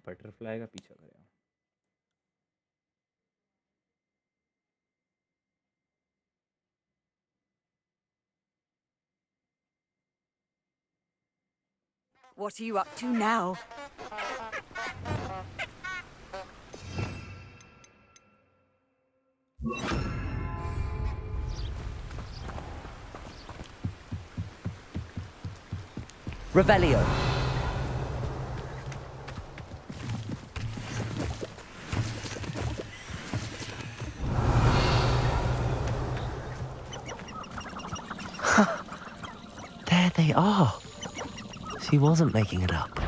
Butterfly का पीछा करेगा। What are you up to now? Revelio. There they are. She wasn't making it up.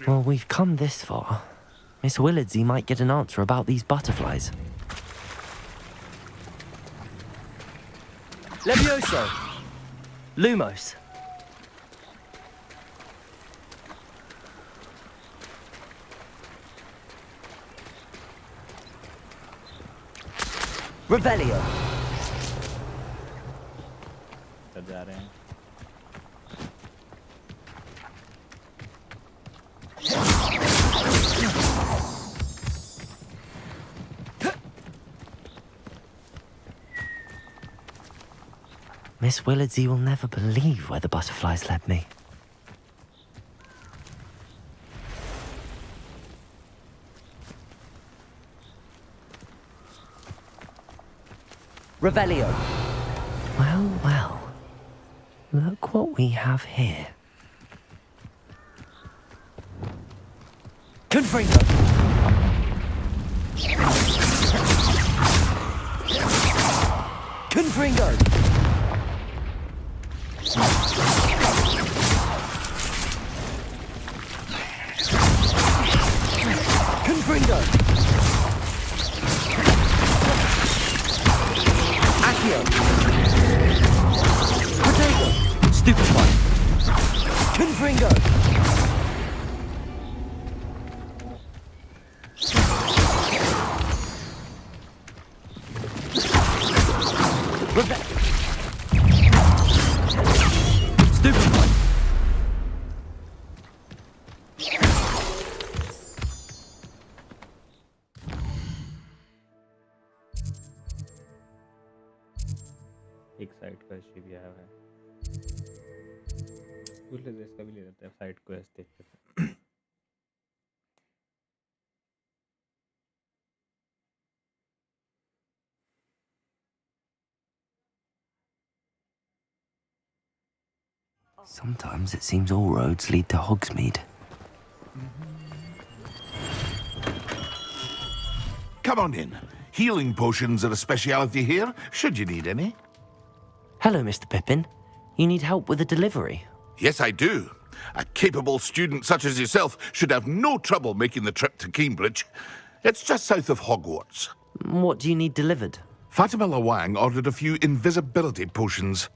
Well, we've come this far. Miss Willardsey might get an answer about these butterflies. Levioso! Lumos! Revelio! सब जा रहे हैं। Miss Willardsey will never believe where the butterflies led me. Revelio. Well, well. Look what we have here. Confringo. Confringo. Confringo. Accio. Potato. Stupefy. Confringo. Stupefy. एक side quest भी आया है। उसले इसका भी ले लेते हैं साइड क्वेस्ट देखते हैं। Sometimes it seems all roads lead to Hogsmeade. Come on in. Healing potions are a speciality here, should you need any. Hello, Mr. Pippin. You need help with a delivery? Yes, I do. A capable student such as yourself should have no trouble making the trip to Cambridge. It's just south of Hogwarts. What do you need delivered? Fatima Lawang ordered a few invisibility potions.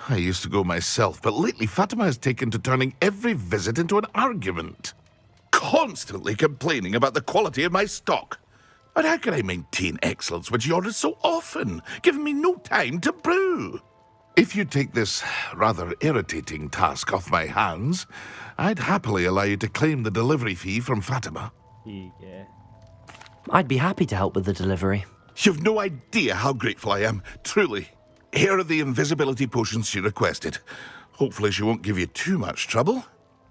I used to go myself, but lately Fatima has taken to turning every visit into an argument. Constantly complaining about the quality of my stock. But how can I maintain excellence when she orders so often, giving me no time to brew? If you take this rather irritating task off my hands, I'd happily allow you to claim the delivery fee from Fatima. ठीक है। I'd be happy to help with the delivery. You've no idea how grateful I am, truly. Here are the invisibility potions she requested. Hopefully she won't give you too much trouble.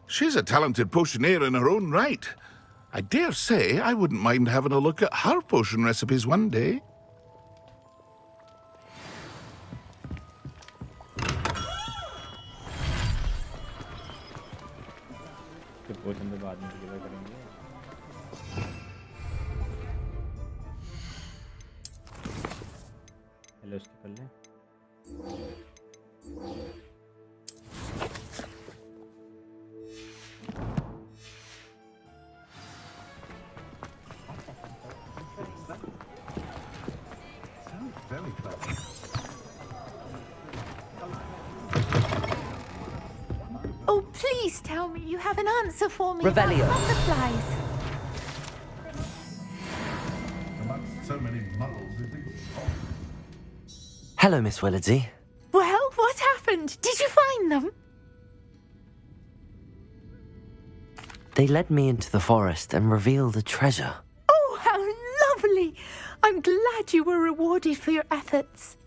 She's a talented potioneer in her own right. I dare say I wouldn't mind having a look at her potion recipes one day. पोषण में बाद में deliver करेंगे। Hello उसके कर लें। tell me you have an answer for me Revelio. about butterflies. So many muggles, they think. Hello, Miss Willardsy. Well, what happened? Did you find them? They led me into the forest and revealed a treasure. Oh, how lovely! I'm glad you were rewarded for your efforts.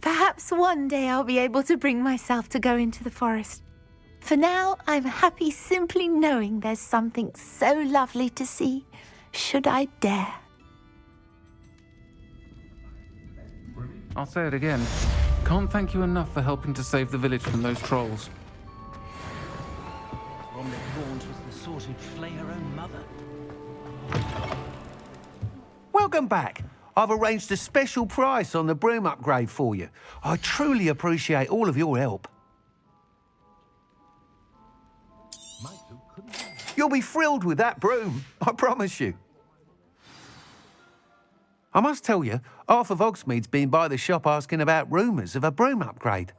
Perhaps one day I'll be able to bring myself to go into the forest. For now, I'm happy simply knowing there's something so lovely to see, should I dare. I'll say it again. Can't thank you enough for helping to save the village from those trolls. Romney Gaunt was the sort who'd flay her own mother. Welcome back. I've arranged a special price on the broom upgrade for you. I truly appreciate all of your help. You'll be thrilled with that broom, I promise you. I must tell you, half of Hogsmeade's been by the shop asking about rumours of a broom upgrade.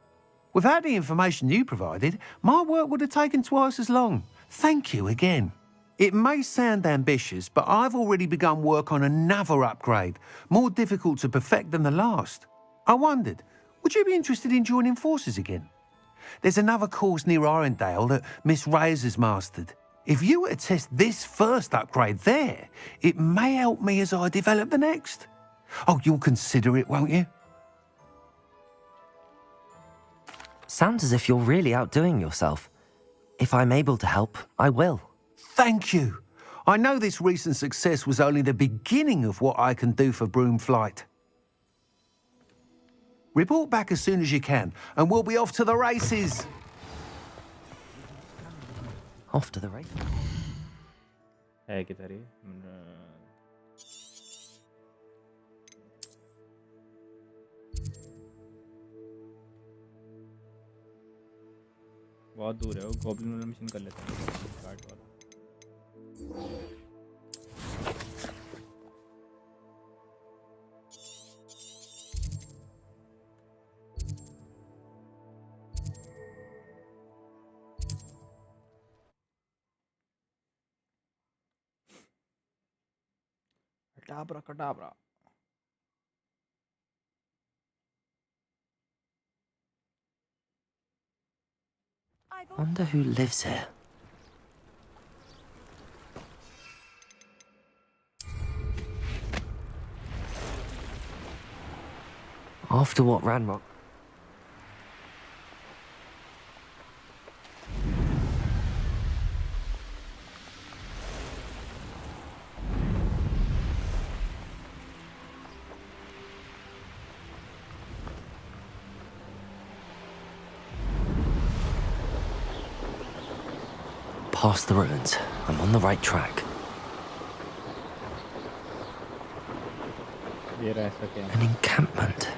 Without the information you provided, my work would have taken twice as long. Thank you again. It may sound ambitious, but I've already begun work on another upgrade, more difficult to perfect than the last. I wondered, would you be interested in joining forces again? There's another course near Irondale that Miss Reyes has mastered. If you were to test this first upgrade there, it may help me as I develop the next. Oh, you'll consider it, won't you? Sounds as if you're really outdoing yourself. If I'm able to help, I will. Thank you. I know this recent success was only the beginning of what I can do for Broom Flight. Report back as soon as you can, and we'll be off to the races. Off to the race. है किधर ये बहुत दूर है वो goblin वाला mission कर लेते हैं स्टार्ट वाला Abracadabra. Wonder who lives here. After what Ranrock... Past the ruins. I'm on the right track. An encampment.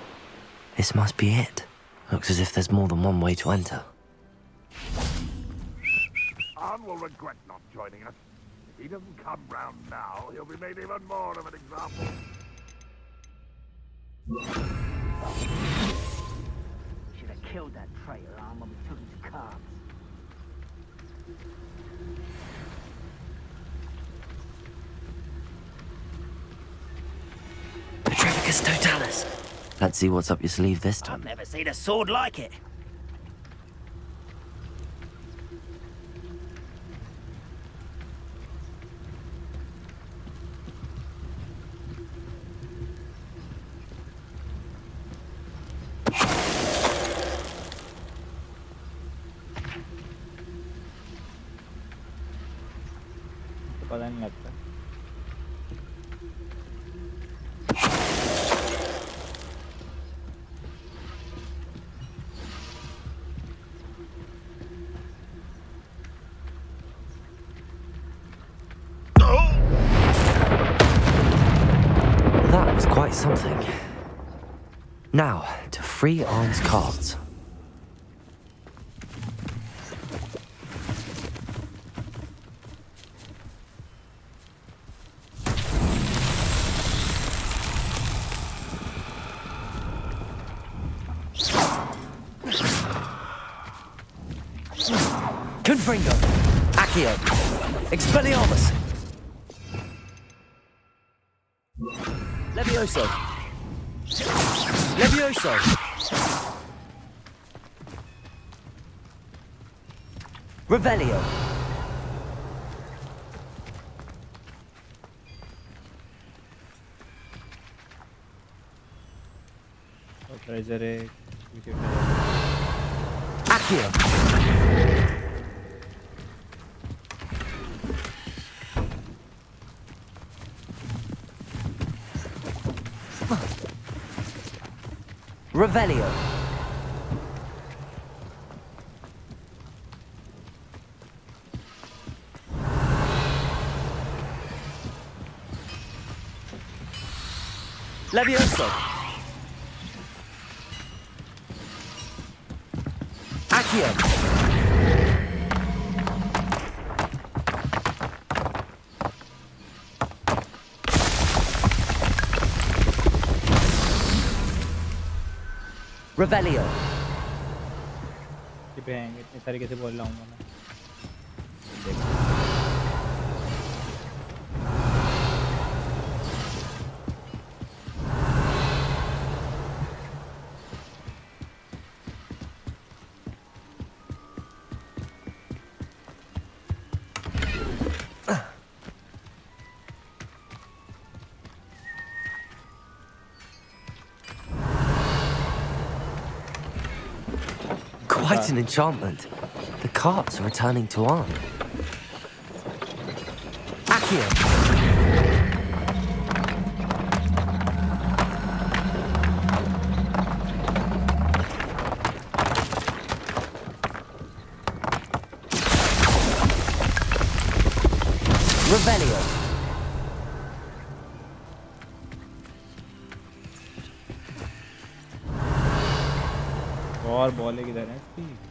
This must be it. Looks as if there's more than one way to enter. Arn will regret not joining us. If he doesn't come round now, he'll be made even more of an example. Should have killed that traitor Arn when we took him to cards. Petrificus Totalis. Let's see what's up your sleeve this time. I've never seen a sword like it. पता नहीं लगता That was quite something. Now, to free Arn's cards. Confringo. Accio. Expelliarmus. Levioso. Levioso. Revelio. Authorizer एक wicket Accio. Revelio. Levioso. Accio. Revelio. पे आएंगे इतने सारे कैसे बोल लाऊंगा मैं Quite an enchantment. The carts are returning to arm. Accio. Revelio. और बॉल किधर है इसकी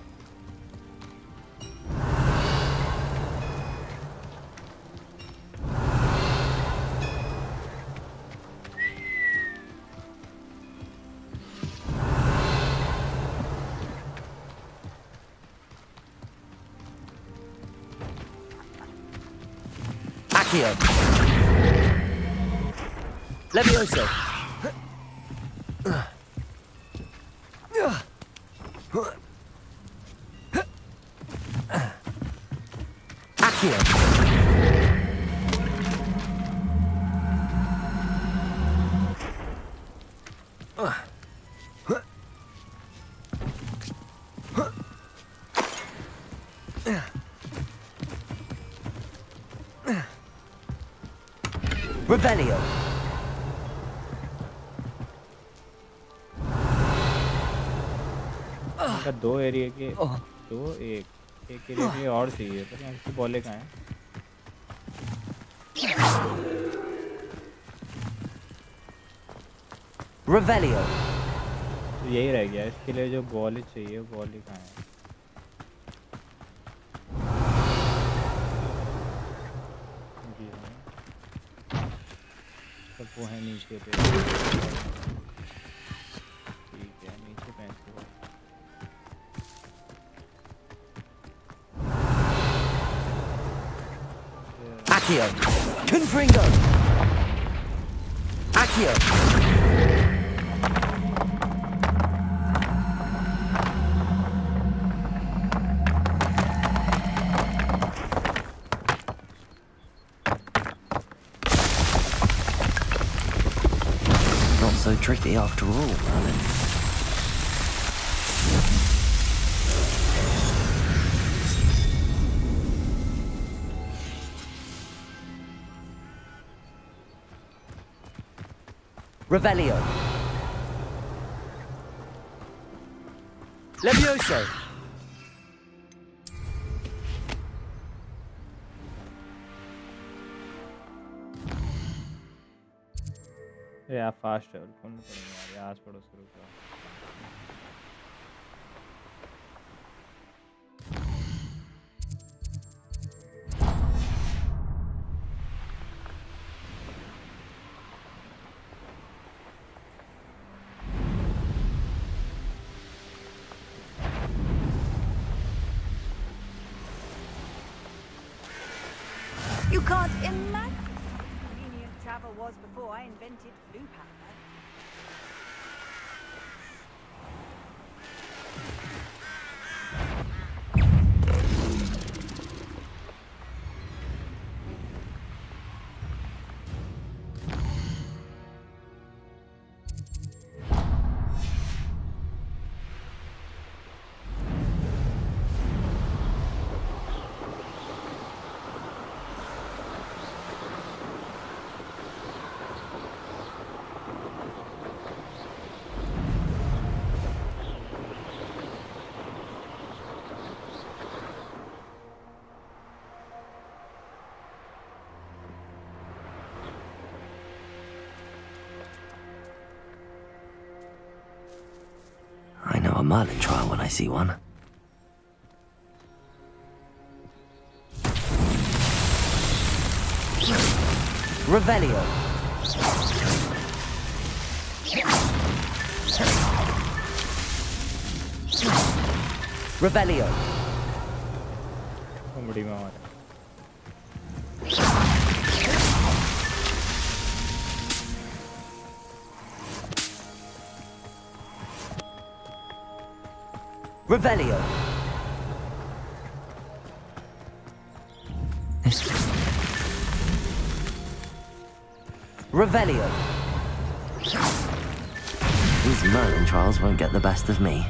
Accio. Levioso. Accio. Revelio. इनका दो एरिया के दो एक एरिया के और चाहिए पर यहाँ इसकी बॉलें कहाँ हैं Revelio. तो यही रह गया इसके लिए जो बॉल चाहिए बॉल कहाँ है जी हाँ सब वो है नीचे पे ठीक है नीचे पैंसठ Accio. Confringo. Accio. Not so tricky after all, Merlin. Revelio. Levioso. यार फास्ट है कौन पड़ेगा यार आस पड़ोस के रुक You can't imagine how convenient travel was before I invented blue powder. I know a Merlin trial when I see one. Revelio. Revelio. Comedy में हमारा Revelio. Revelio. These Merlin trials won't get the best of me.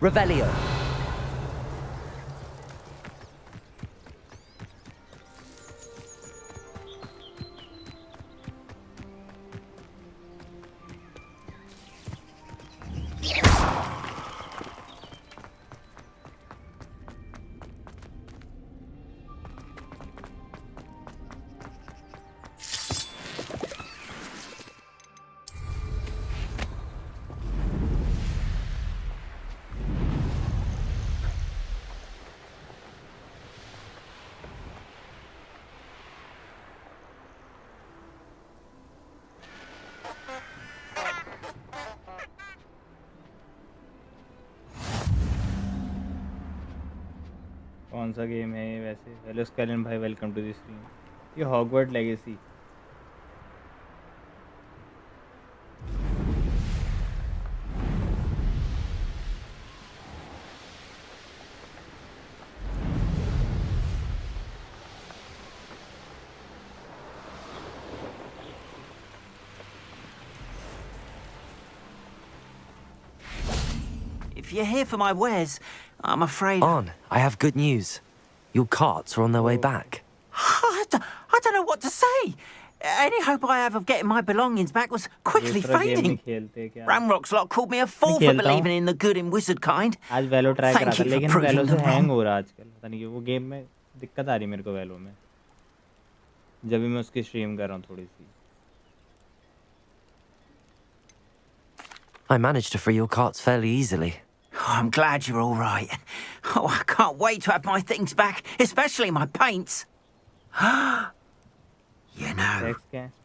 Revelio. कौन सा game है ये वैसे? Hello scalene भाई, welcome to this stream. ये Hogwarts legacy If you're here for my wares, I'm afraid... On, I have good news. Your carts are on their way back. I don't know what to say. Any hope I have of getting my belongings back was quickly fading. Ramrock's lot called me a fool for believing in the good in wizard kind. आज वैलो try करा था, लेकिन वैलो से hang हो रहा आजकल। पता नहीं क्यों वो गेम में दिक्कत आ रही मेरे को वैलो में, जब भी मैं उसकी स्ट्रीम कर रहा हूँ थोड़ी सी। I managed to free your carts fairly easily. Oh, I'm glad you're all right. Oh, I can't wait to have my things back, especially my paints. You know,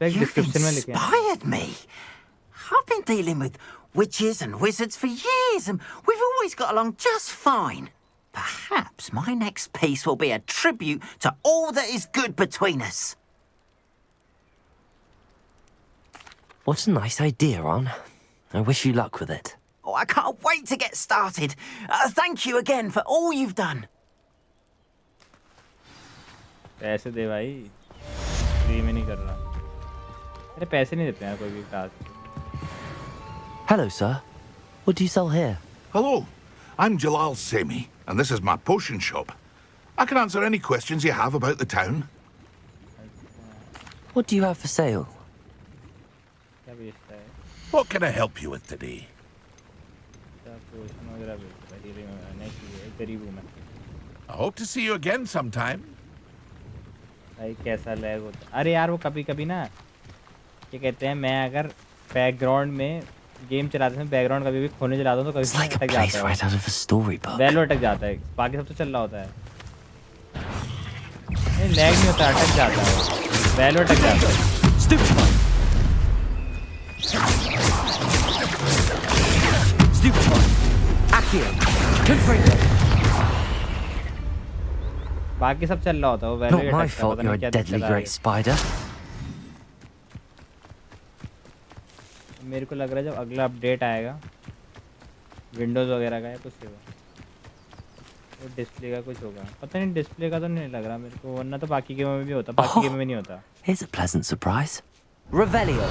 you've inspired me. I've been dealing with witches and wizards for years, and we've always got along just fine. Perhaps my next piece will be a tribute to all that is good between us. What a nice idea, Ron. I wish you luck with it. Oh, I can't wait to get started. Thank you again for all you've done. पैसे दे भाई, free में नहीं कर रहा। अरे पैसे नहीं देते हैं कोई भी task. Hello, sir. What do you sell here? Hello, I'm Jalal Semi, and this is my potion shop. I can answer any questions you have about the town. What do you have for sale? क्या बेचता है? What can I help you with today? पोशन वगैरह बेचता है, नहीं गरीब हूँ मैं। I hope to see you again sometime. भाई कैसा लैग होता है? अरे यार वो कभी कभी ना क्या कहते हैं, मैं अगर बैकग्राउंड में गेम चलाते हैं, बैकग्राउंड कभी भी खोने चलाता हूँ तो कभी अटक जाता है। वैलो अटक जाता है, बाकी सब तो चल रहा होता है। नहीं लैग नहीं होता, अटक जाता है, वैलो अटक जाता है। Stupefy. Stupefy. Accio. Confringo. बाकी सब चल रहा होता है वो Not value my fault you're a deadly great spider. मेरे को लग रहा है जब अगला अपडेट आएगा विंडोज़ वगैरह का या कुछ होगा वो डिस्प्ले का कुछ होगा पता नहीं डिस्प्ले का तो नहीं लग रहा मेरे को वरना तो बाकी गेमों में भी होता बाकी गेमों में नहीं होता Here's a pleasant surprise. Revelio.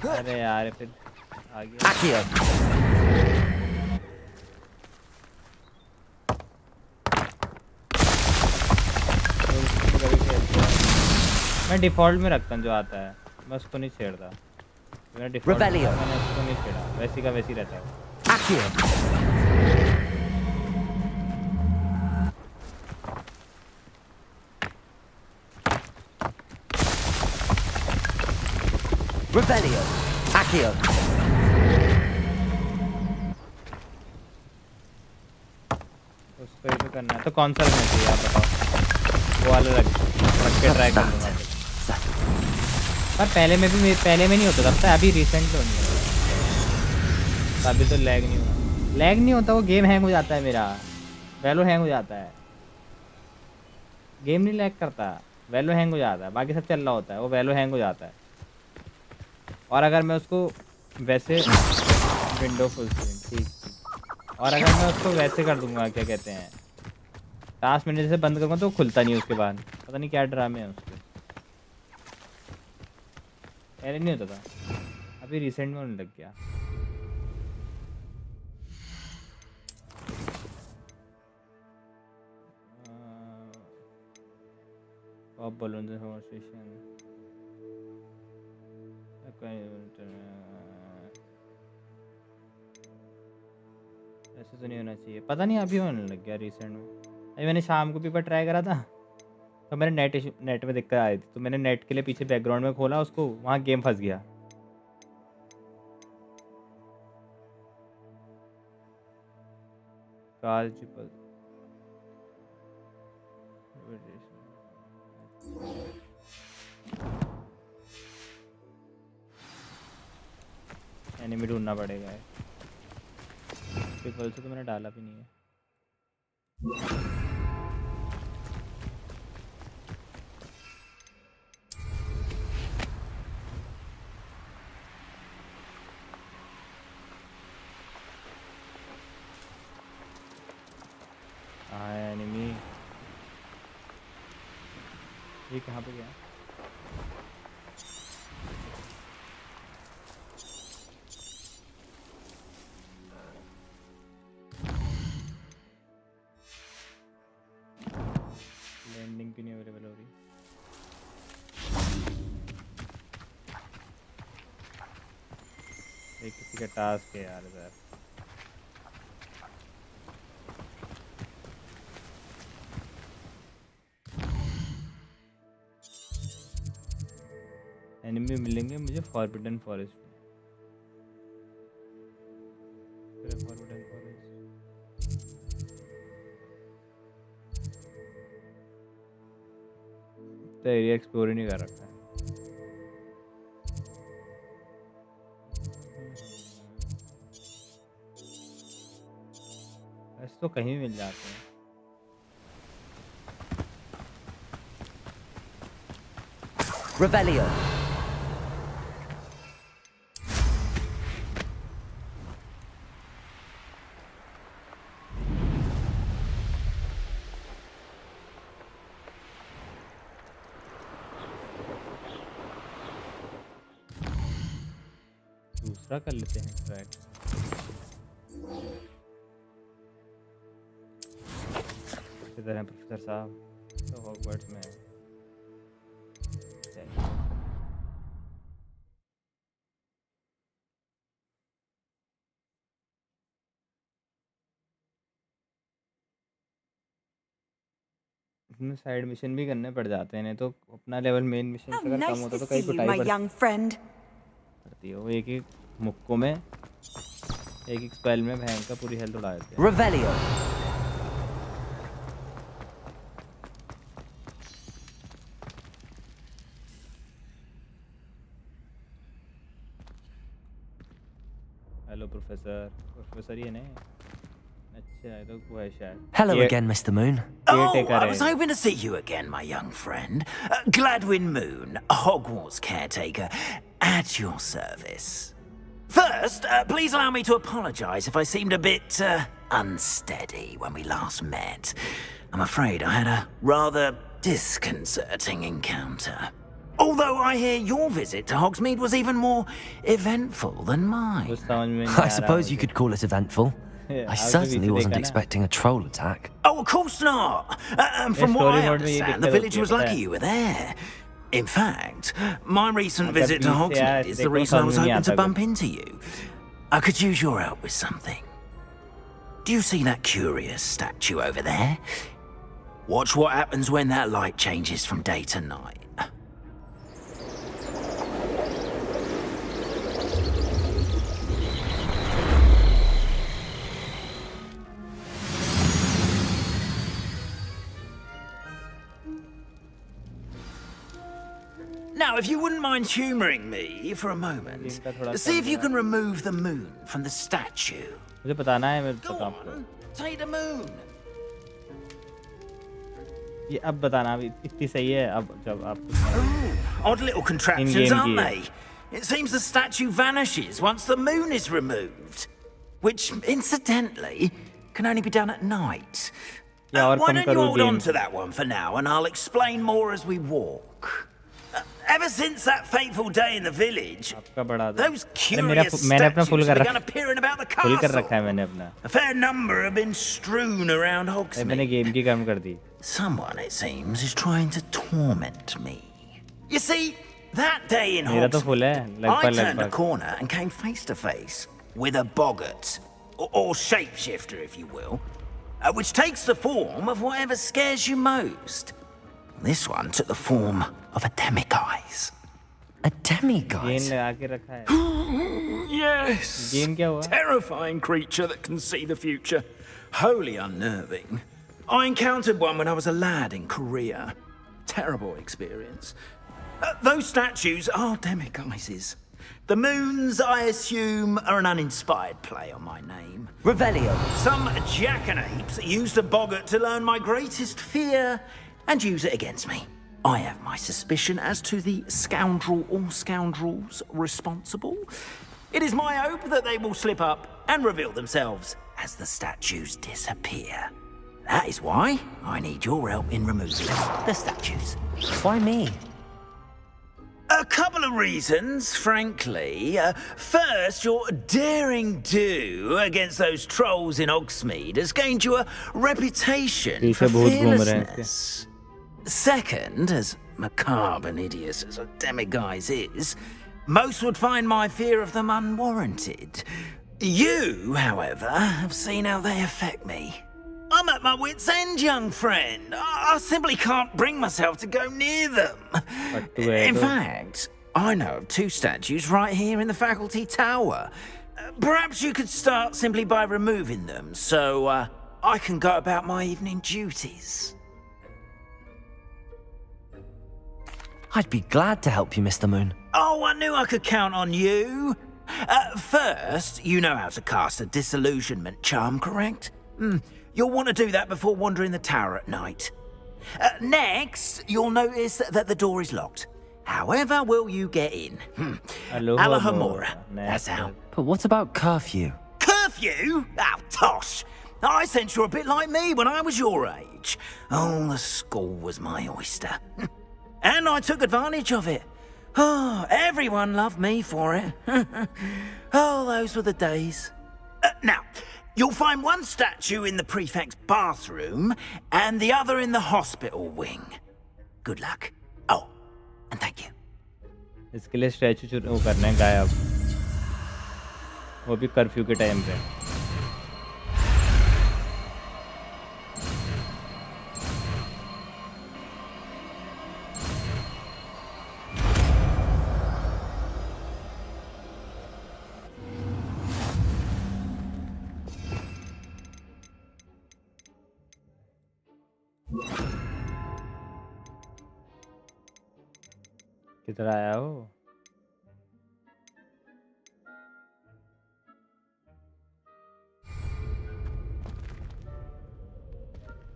अरे यार फिर आ गया Accio. मैं डिफ़ॉल्ट में रखता हूँ जो आता है मैं उसको नहीं छेड़ता मेरा डिफ़ॉल्ट Revelio. मैंने उसको नहीं छेड़ा वैसी का वैसी रहता है Accio. Revelio. Accio. उसको ही तो करना है तो कौन सा रखना चाहिए आप बताओ वो वाला रख के ट्राई कर लूँगा पर पहले में नहीं होता था अभी रिसेंट तो नहीं होता अभी तो लैग नहीं होता वो गेम हैंग हो जाता है मेरा वैलो हैंग हो जाता है गेम नहीं लैग करता वैलो हैंग हो जाता है बाकी सब चल रहा होता है वो वैलो हैंग हो जाता है और अगर मैं उसको वैसे विंडो फुल स्क्रीन ठीक और अगर मैं उसको वैसे कर दूंगा क्या कहते हैं टास्क मैनेजर से बंद करूँगा तो वो खुलता नहीं उसके बाद पता नहीं क्या ड्रामे है उसके पहले नहीं होता था अभी रिसेंट में होने लग गया पॉप बलून से कन्वर्सेशन ऐसे तो नहीं होना चाहिए पता नहीं अभी होने लग गया रिसेंट में अभी मैंने शाम को पेपर ट्राई करा था तो मेरे नेट में दिक्कत आई थी तो मैंने नेट के लिए पीछे बैकग्राउंड में खोला उसको वहाँ गेम फंस गया एनिमी ढूंढना पड़ेगा ट्रिपल से तो मैंने डाला भी नहीं है एनिमी ये कहाँ पे गया लैंडिंग क्यों नहीं अवेलेबल हो रही ये किसी का टास्क है यार इधर एनिमी मिलेंगे मुझे फॉरबिडन फॉरेस्ट फॉरबिडन फॉरेस्ट तो एरिया एक्सप्लोर ही नहीं कर रखा है ऐसे तो कहीं भी मिल जाते हैं Revelio. दूसरा कर लेते हैं ट्रैक किधर है प्रोफेसर साहब तो हॉगवर्ट्स में है इसमें साइड मिशन भी करने पड़ जाते हैं नहीं तो अपना लेवल मेन मिशन से अगर कम होता तो कहीं कुटाई पड़ती है वो एक ही मुक्कों में एक स्पेल में भयंकर पूरी हेल्थ उड़ा देते हैं। Revelio. हेलो प्रोफेसर ये नहीं अच्छा है तो वो है शायद। Hello ये- again, Mr. Moon. Oh, Caretaker I was है। hoping to see you again, my young friend. Gladwin Moon, Hogwarts caretaker, at your service. First, please allow me to apologize if I seemed a bit unsteady when we last met. I'm afraid I had a rather disconcerting encounter. Although I hear your visit to Hogsmeade was even more eventful than mine. कुछ समझ में नहीं आ I रहा suppose you मुझे। could call it eventful. I आपने certainly VC wasn't देखा ना? expecting a troll attack. Oh, of course not. And from what story I mode में ये understand, the दिक्कत village होती है, was पता lucky है? you were there. In fact, my recent मतलब visit to VC Hogsmeade is the देखो reason I समझ was में नहीं hoping to आता bump into you. I could use your help with something. Do you see that curious statue over there? Watch what happens when that light changes from day to night. Now, if you wouldn't mind humouring me for a moment, see if you can remove the moon from the statue. मुझे बताना है मेरे Go पता आपको। on, take the moon. ये अब बताना अभी इतनी सही है अब जब आप Odd little contraptions, In-game aren't gear. they? It seems the statue vanishes once the moon is removed, which, incidentally, can only be done at night. या और Why कम don't you करो hold game on to that one for now, and I'll explain more as we walk. Ever since that fateful day in the village, आपका बढ़ा दो। those अरे मेरा curious मैंने अपना फुल statues कर began रखा appearing about the फुल कर रखा है castle. मैंने अपना। A fair number have been strewn around अरे मैंने Hogsmeade. गेम की कम कर दी। Someone, it seems, is trying to torment me. You see, that day in मेरा तो फुल है Hogsmeade, I लगभग turned a लगभग। corner and came face to face with a boggart, or shapeshifter, if you will, which takes the form of whatever scares you most. This one took the form of a demiguise. A game demiguise? लगा के रखा है। Yes. Game क्या हुआ? Terrifying creature that can see the future. Wholly unnerving. I encountered one when I was a lad in Korea. Terrible experience. Those statues are demiguises. The moons, I assume, are an uninspired play on my name. Revelio. Some jackanapes used a boggart to learn my greatest fear and use it against me. I have my suspicion as to the scoundrel or scoundrels responsible. It is my hope that they will slip up and reveal themselves as the statues disappear. That is why I need your help in removing the statues. Why me? A couple of reasons, frankly. First, your daring do against those trolls in Hogsmeade has gained you a reputation for पीछे भूत घूम रहे हैं fearlessness. Second, as macabre and hideous as a demiguise is, most would find my fear of them unwarranted. You, however, have seen how they affect me. I'm at my wit's end, young friend. I simply can't bring myself to go near them. In fact, I know of two statues right here in the faculty tower. Perhaps you could start simply by removing them, so I can go about my evening duties. I'd be glad to help you, Mr. Moon. Oh, I knew I could count on you. First, you know how to cast a disillusionment charm, correct? You'll want to do that before wandering the tower at night. Next, you'll notice that the door is locked. However will you get in? Alohomora. That's how. But what about curfew? Curfew? Oh, tosh. I sense you're a bit like me when I was your age. Oh, the school was my oyster. And I took advantage of it. Oh, everyone loved me for it. Oh, those were the days. Now, you'll find one statue in the prefect's bathroom and the other in the hospital wing. Good luck. Oh, and thank you. इसके लिए statue वो करने हैं गायब, वो भी curfew के time पे। किधर आया हो?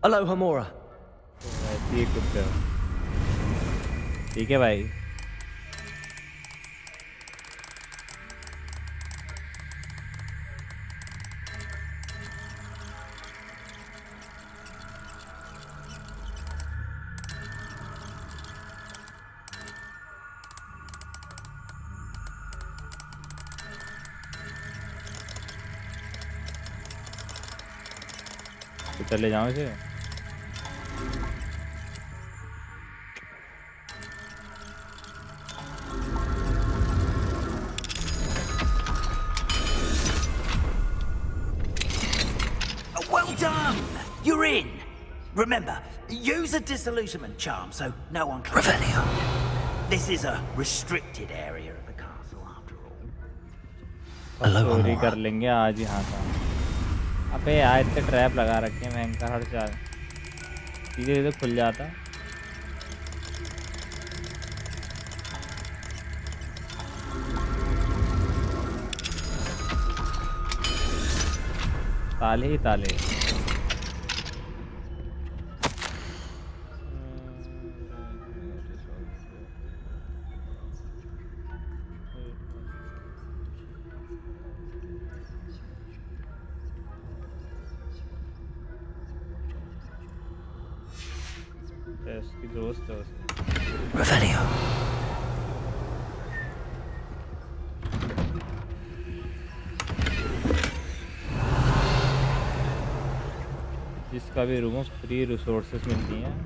Aloha Mora. ऐसे ही कुछ करो। ठीक है भाई। तो चले जाओ इसे। Well done! You're in! Remember, use a disillusionment charm so no one can... Revelio. This is a restricted area of the castle, after all. Aloha चोरी Mora. कर लेंगे आज ही। हाँ था। अबे यार इतने ट्रैप लगा रखे हैं भयंकर, हर चाल सीधे सीधे खुल जाता। ताले ही ताले। उसकी दोस्त है उसकी। Revelio. जिसका भी रूम फ्री रिसोर्सेज मिलती हैं।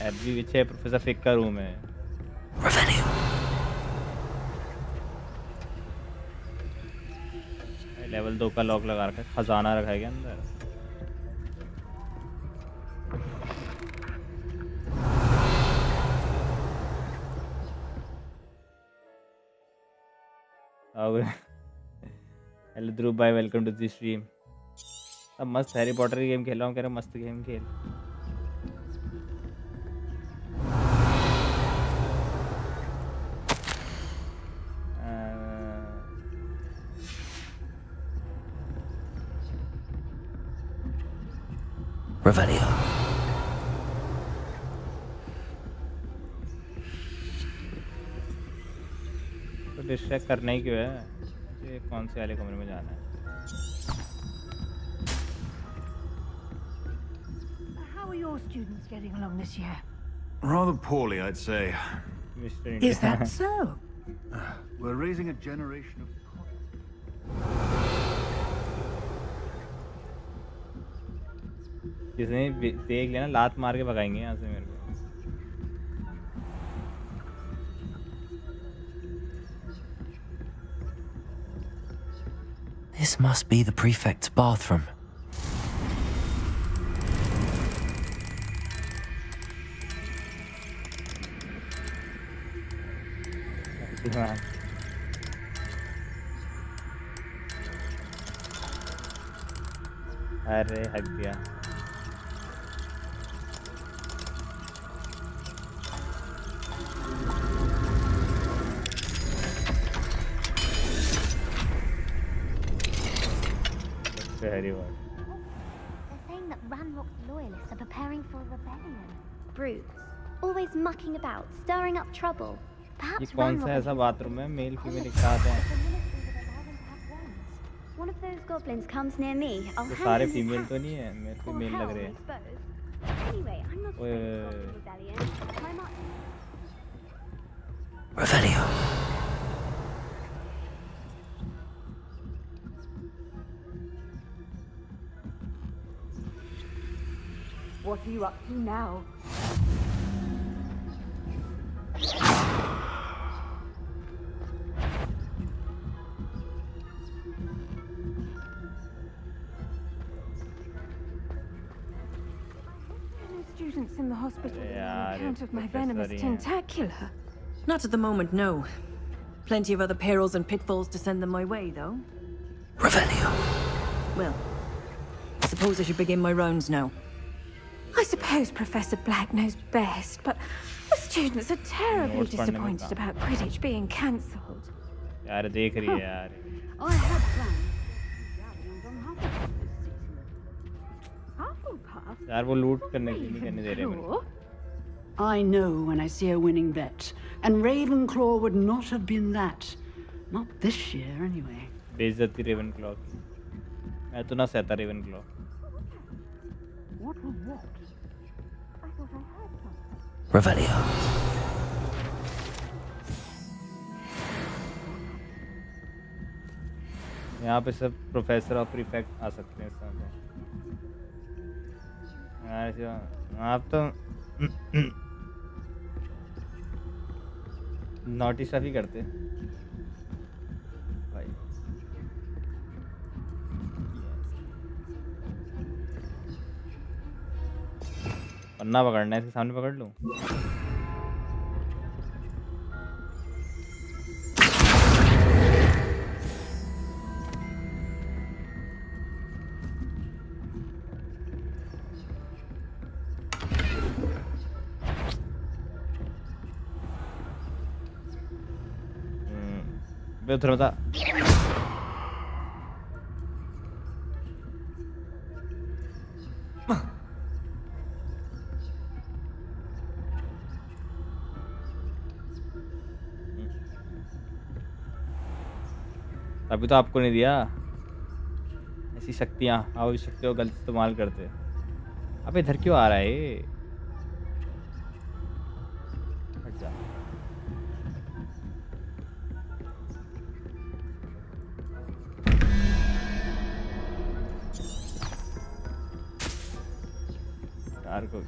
एबी पीछे प्रोफेसर फिक का रूम है। Revelio. लेवल 2 का लॉक लगा रखा है, खजाना रखा है क्या अंदर? हेलो ध्रुव भाई, वेलकम टू द स्ट्रीम। अब मस्त हैरी पॉटर की गेम खेल रहा हूँ, कह रहा मस्त गेम खेल। Revelio. तो डिस्ट्रैक्ट करना ही क्यों है? ये कौन से वाले कमरे में जाना है? How are your students getting along this year? Rather poorly, I'd say. Mister Is India. that so? We're raising a generation of... जिसने देख लेना लात मार के भगाएंगे यहाँ से मेरे को। This must be the prefect's bathroom. अरे हक गया। Very well. They're saying that Ranrock's loyalists are preparing for a rebellion. Brutes, always mucking about, stirring up trouble. ये Perhaps कौन सा ऐसा बाथरूम है मेल फीमेल एक साथ हैं? One of those goblins comes near me, I'll तो hand सारे him his फीमेल hat. तो नहीं है, मेरे को Or मेल hell, लग रहे I हैं। suppose. Anyway, I'm not ओए, afraid of the rebellion. My mark. Revelio. What are you up to now? students in the hospital on यार, account of my professor venomous ही हैं। tentacular. Not at the moment, no. Plenty of other perils and pitfalls to send them my way, though. Revelio. Well, I suppose I should begin my rounds now. I suppose Professor Black knows best, but the students are terribly Notes पढ़ने में disappointed काम। about Quidditch being cancelled. यार देख रही है यार। I had planned to on Hufflepuff. Hufflepuff? यार वो लूट करने के लिए नहीं करने दे रहे मेरे को। I know when I see a winning bet, and Ravenclaw would not have been that. Not this year, anyway. बेइज्जती रेवेनक्लॉ की। मैं तो ना सहता रेवेनक्लॉ। What was what? I thought I heard something. Revelio. यहाँ पे सब प्रोफेसर और प्रीफेक्ट आ सकते हैं इसमें। यार जो आप तो नोटिस ही करते भाई। पन्ना पकड़ना है, इसके सामने पकड़ लूं। उधर बता। अभी तो आपको नहीं दिया ऐसी शक्तियाँ। आओ शक्तियों का गलत इस्तेमाल करते। अब इधर क्यों आ रहा है ये? हट जा। कार को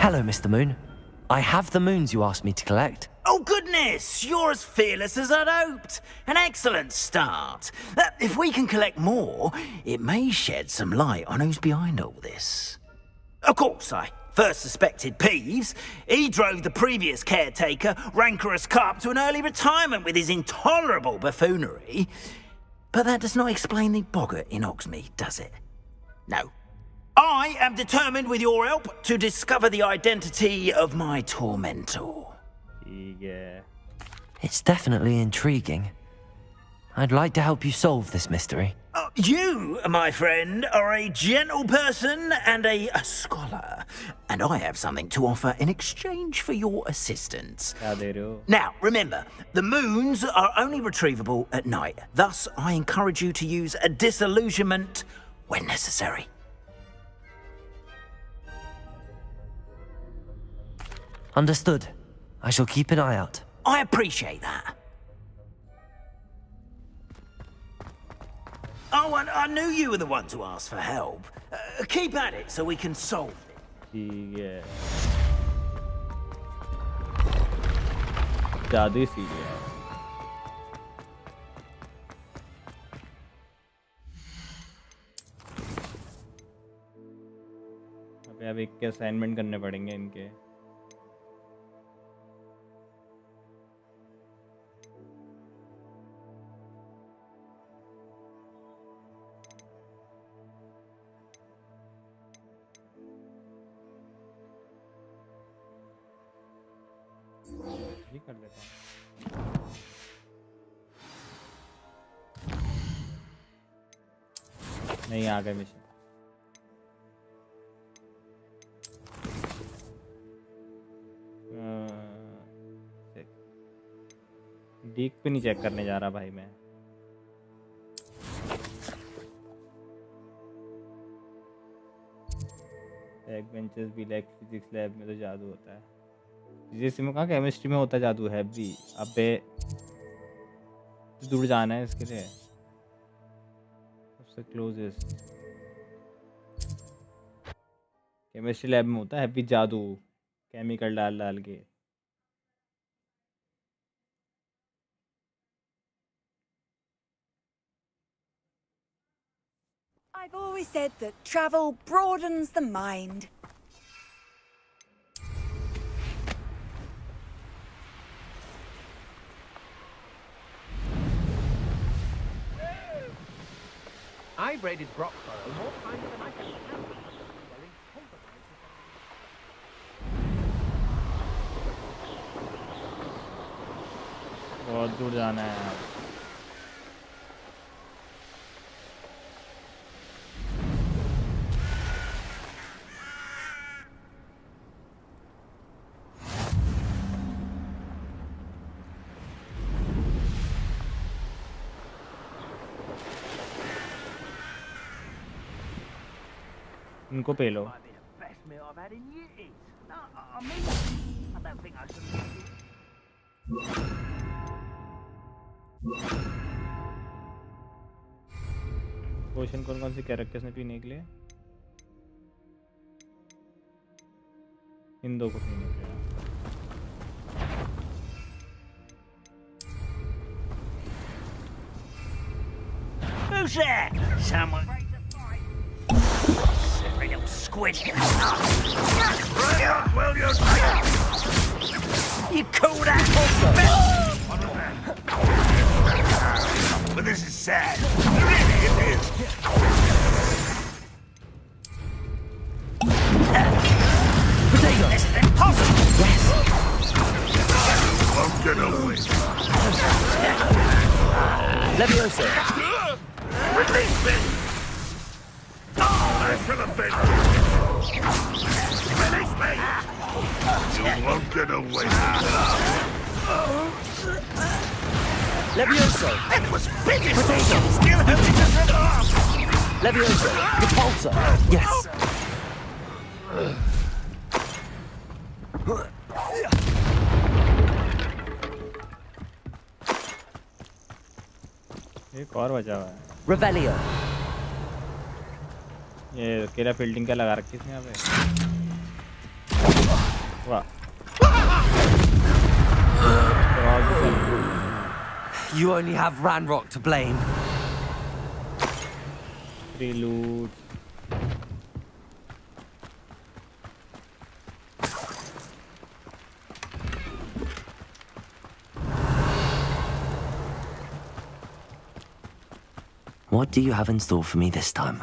Hello, Mr. Moon. I have the moons you asked me to collect. Oh, goodness! You're as fearless as I'd hoped. An excellent start. If we can collect more, it may shed some light on who's behind all this. Of course, I first suspected Peeves. He drove the previous caretaker, Rancorous Carp, to an early retirement with his intolerable buffoonery. But that does not explain the boggart in Hogsmeade, does it? No. I am determined, with your help, to discover the identity of my tormentor. Yeah. It's definitely intriguing. I'd like to help you solve this mystery. You, my friend, are a gentle person and a scholar, and I have something to offer in exchange for your assistance. Now, remember, the moons are only retrievable at night. Thus, I encourage you to use a disillusionment when necessary. Understood. I shall keep an eye out. I appreciate that. Oh, and I knew you were the one to ask for help. Keep at it so we can solve it. Yeah. जादू सीढ़ी है। अब एक के assignment करने पड़ेंगे इनके। ये कर लेता हूँ। नहीं आ गए मिशन। डीक पे नहीं चेक करने जा रहा भाई मैं। बैक बेंचेस भी लाइक फिजिक्स लैब में तो जादू होता है। फिजिक्स में कहाँ केमिस्ट्री में होता जादू है भी। अबे दूर जाना है इसके लिए। सबसे क्लोजेस्ट केमिस्ट्री लैब में होता है भी जादू, केमिकल डाल डाल के। I've always said that travel broadens the mind. I braided Brock Burrow more finely than I can count. बहुत दूर जाना है यार। इनको पे लो। Best meal I've had in years. No, I mean, I don't think I should. पोशन कौन सी characters ने पीने के लिए? इन दो को पीने के लिए। Who's there? Someone. Silly little squid. Well, you call that? But this is sad. Really, it is. Potato. This is impossible. Yes. Won't get away. Leviosa. Release me! I should have been. Release me! You won't get away. Leviosa. It was big. Potato. Still holding us at arms. Leviosa. Repulsor. Yes. एक और बचा हुआ है। Revelio. ये अकेला fielding क्या लगा रखी इसने यहाँ पे? वाह। You only have Ranrock to blame. Prelude. What do you have in store for me this time?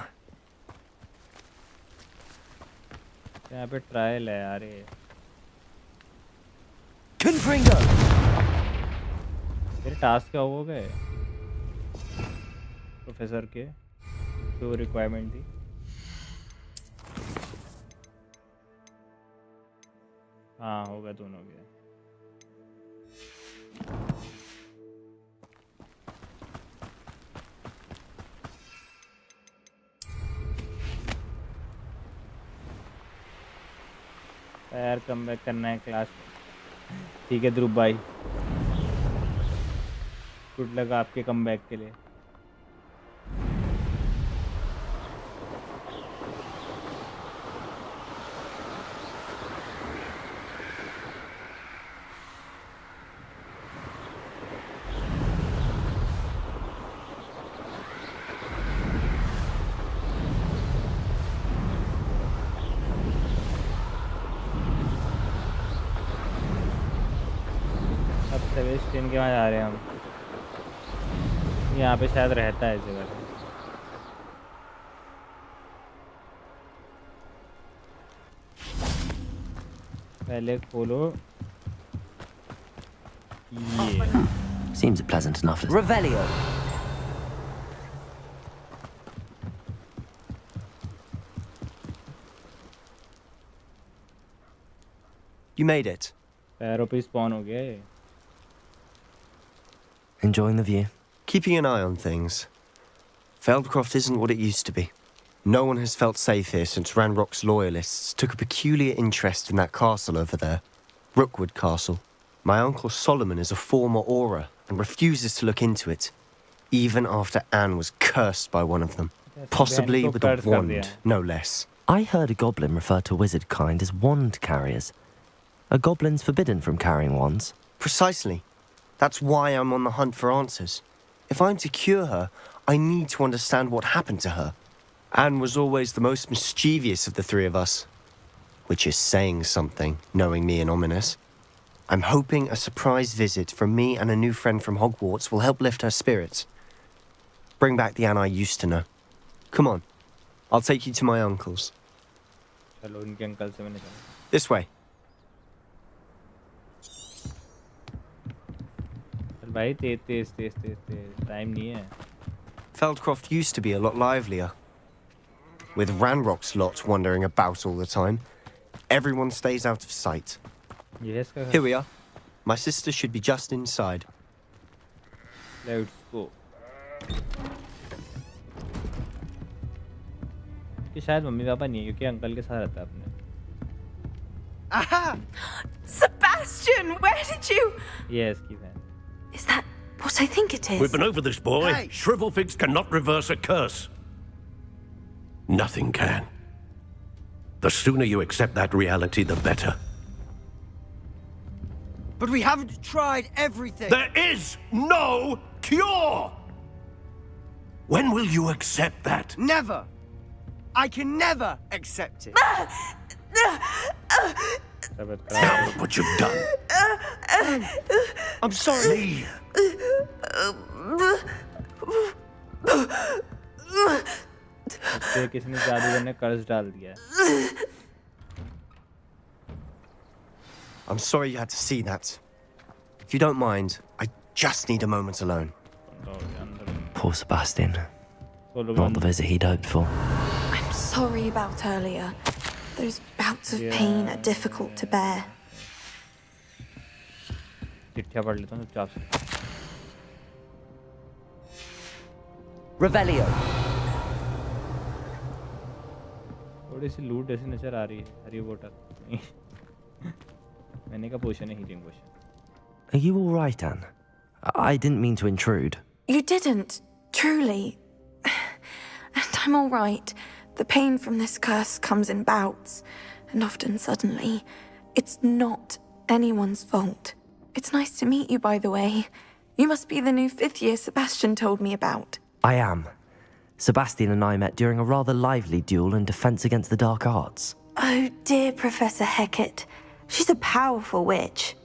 यहाँ पे ट्रायल है यार ये। Confringo. मेरे टास्क क्या हो गए? प्रोफेसर के जो रिक्वायरमेंट थी। हाँ हो गया, दोनों हो गया। यार कम बैक करना है क्लास में। ठीक है ध्रुव भाई, गुड लक आपके कम बैक के लिए। ट्रेन के वहाँ जा रहे हैं हम। यहाँ पे शायद रहता है इस जगह पे। पहले खोलो ये। Seems a pleasant enough. Revelio. You made it. पैरों पे स्पॉन हो गया ये। Enjoying the view? Keeping an eye on things. Feldcroft isn't what it used to be. No one has felt safe here since Ranrock's loyalists took a peculiar interest in that castle over there. Rookwood Castle. My uncle Solomon is a former Auror and refuses to look into it, even after Anne was cursed by one of them. Possibly with a wand, no less. I heard a goblin refer to wizard kind as wand carriers. Are goblins forbidden from carrying wands? Precisely. That's why I'm on the hunt for answers. If I'm to cure her, I need to understand what happened to her. Anne was always the most mischievous of the three of us, which is saying something, knowing me and Ominous. I'm hoping a surprise visit from me and a new friend from Hogwarts will help lift her spirits. Bring back the Anne I used to know. Come on, I'll take you to my uncle's. चलो उनके uncle से मैंने कहा. This way. चल भाई तेज time नहीं है. Feldcroft used to be a lot livelier. With Ranrock's lot wandering about all the time, everyone stays out of sight. Yes, Here we are. My sister should be just inside. Let's go. कि शायद mummy papa नहीं है क्योंकि uncle के साथ रहता है अपने. Aha! Sebastian, where did you? Yes, keep it. Is that what I think it is? We've been over this, boy. Hey. Shrivelfigs cannot reverse a curse. Nothing can. The sooner you accept that reality, the better. But we haven't tried everything. There is no cure! When will you accept that? Never. I can never accept it. Tell what you've done. I'm sorry. Leave. तो किसी ने जादूगर ने कर्ज डाल दिया. I'm sorry you had to see that. If you don't mind, I just need a moment alone. Poor Sebastian. Not the visit he'd hoped for. I'm sorry about earlier. Those bouts of pain are difficult to bear. चिट्ठियाँ पढ़ लेता हूँ चुपचाप से. Revelio. थोड़ी सी लूट ऐसी नजर आ रही है. हरी बोतल. मैंने कहा पोशन है healing potion. Are you all right, Anne? I didn't mean to intrude. You didn't, truly. And I'm all right. The pain from this curse comes in bouts, and often suddenly. It's not anyone's fault. It's nice to meet you, by the way. You must be the new 5th year Sebastian told me about. I am. Sebastian and I met during a rather lively duel in Defense Against the Dark Arts. Oh, dear Professor Hecat. She's a powerful witch.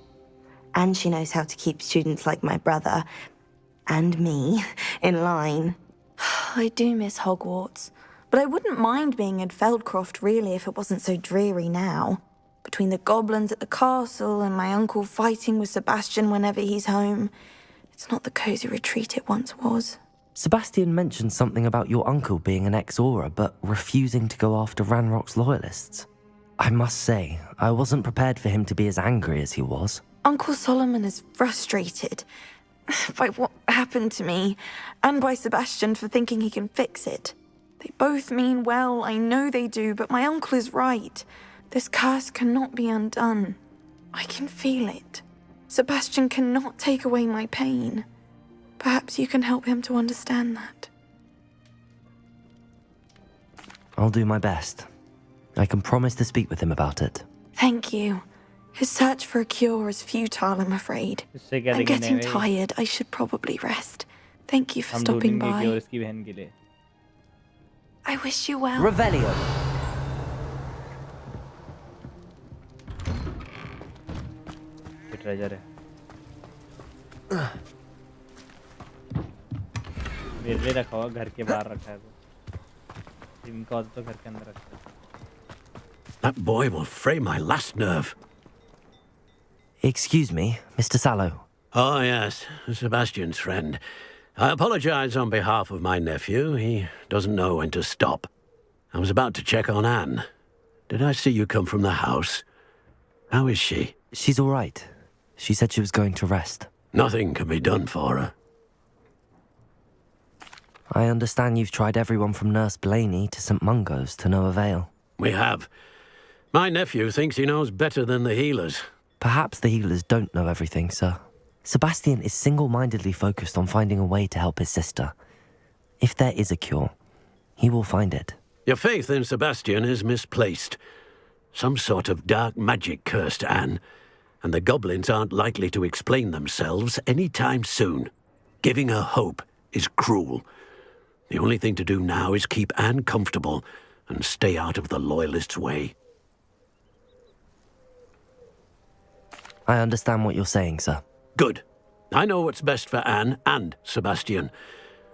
And she knows how to keep students like my brother, and me, in line. I do miss Hogwarts, but I wouldn't mind being in Feldcroft really if it wasn't so dreary now. Between the goblins at the castle and my uncle fighting with Sebastian whenever he's home, it's not the cosy retreat it once was. Sebastian mentioned something about your uncle being an ex-Aura, but refusing to go after Ranrock's loyalists. I must say, I wasn't prepared for him to be as angry as he was. Uncle Solomon is frustrated by what happened to me, and by Sebastian for thinking he can fix it. They both mean well, I know they do, but my uncle is right. This curse cannot be undone. I can feel it. Sebastian cannot take away my pain. Perhaps you can help him to understand that. I'll do my best. I can promise to speak with him about it. Thank you. His search for a cure is futile, I'm afraid. I'm getting tired. I should probably rest. Thank you for stopping by. I wish you well. Revelio. Treasure है. मेरे लिए रखा हुआ, घर के बाहर रखा है वो. इनका होता तो घर के अंदर रखा है. That boy will fray my last nerve. Excuse me, Mr. Sallow. Oh, yes, Sebastian's friend. I apologize on behalf of my nephew. He doesn't know when to stop. I was about to check on Anne. Did I see you come from the house? How is she? She's all right. She said she was going to rest. Nothing can be done for her. I understand you've tried everyone from Nurse Blaney to St. Mungo's to no avail. We have. My nephew thinks he knows better than the healers. Perhaps the healers don't know everything, sir. Sebastian is single-mindedly focused on finding a way to help his sister. If there is a cure, he will find it. Your faith in Sebastian is misplaced. Some sort of dark magic cursed Anne, and the goblins aren't likely to explain themselves any time soon. Giving her hope is cruel. The only thing to do now is keep Anne comfortable and stay out of the Loyalists' way. I understand what you're saying, sir. Good. I know what's best for Anne and Sebastian.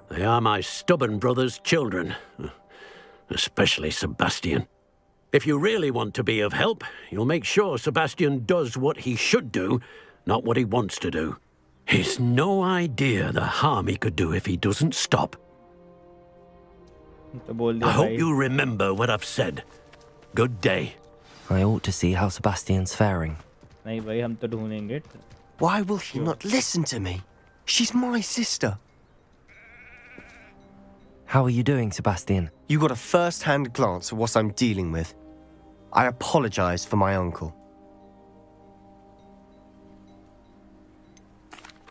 They are my stubborn brother's children. Especially Sebastian. If you really want to be of help, you'll make sure Sebastian does what he should do, not what he wants to do. He's no idea the harm he could do if he doesn't stop. I hope you remember what I've said. Good day. I ought to see how Sebastian's faring. Why will he not listen to me? She's my sister. How are you doing, Sebastian? You got a first-hand glance at what I'm dealing with. I apologize for my uncle.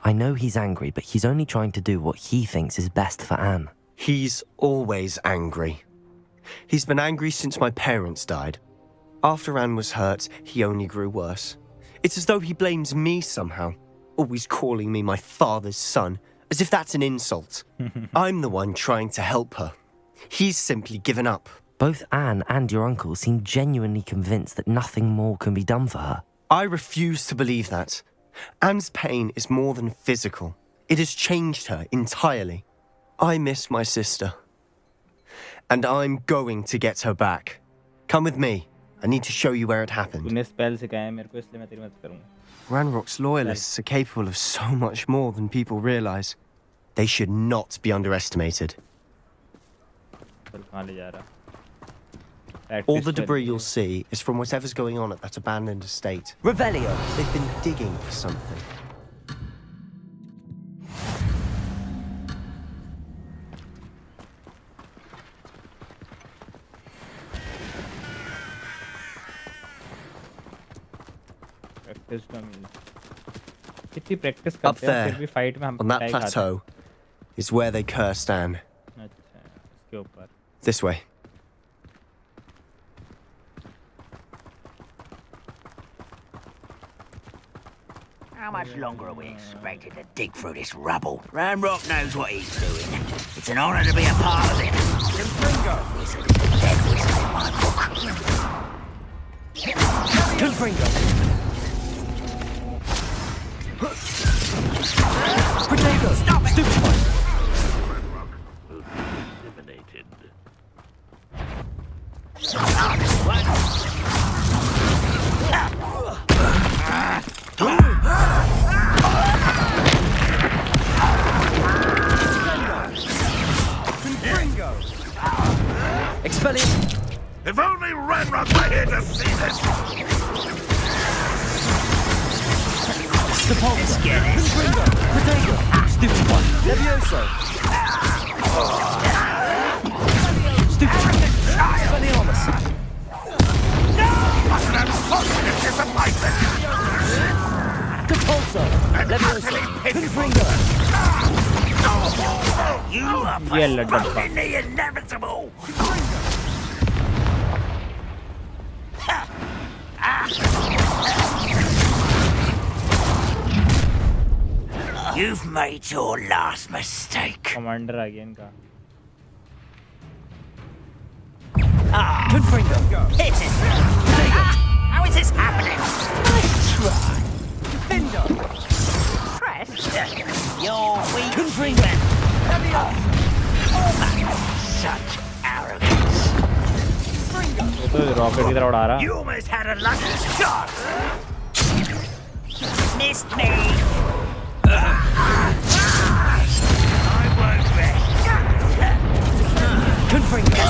I know he's angry, but he's only trying to do what he thinks is best for Anne. He's always angry. He's been angry since my parents died. After Anne was hurt, he only grew worse. It's as though he blames me somehow, always calling me my father's son, as if that's an insult. I'm the one trying to help her. He's simply given up. Both Anne and your uncle seem genuinely convinced that nothing more can be done for her. I refuse to believe that. Anne's pain is more than physical. It has changed her entirely. I miss my sister. And I'm going to get her back. Come with me. I need to show you where it happened. Ranrock's loyalists are capable of so much more than people realize. They should not be underestimated. All the debris you'll see is from whatever's going on at that abandoned estate. Revelio. They've been digging for something. Up there, on that plateau, is where they cursed Anne. This way. How much longer are we expected to dig through this rubble? Ranrock knows what he's doing. It's an honor to be a part of it. Confringo! Wizard, dead wizard in my book. Confringo! Potato! Stop it! Stupid one! Eliminated. Expellium! If only Ranrock were here to see this! Let's get it! Confringo! Potato! Stupid one! Levioso! Stupid one! Expelliarmus! No! What an unfortunate disappointment! Capulso! Levioso! Confringo! You are postponing the inevitable! You've made your last mistake. Commander again. Confringo! Hit it! How is this happening? Nice try. Gryffindor! Press. You're weak. Confringo! Such arrogance. You almost had a lucky shot. Missed me. I won't rest. Confringo!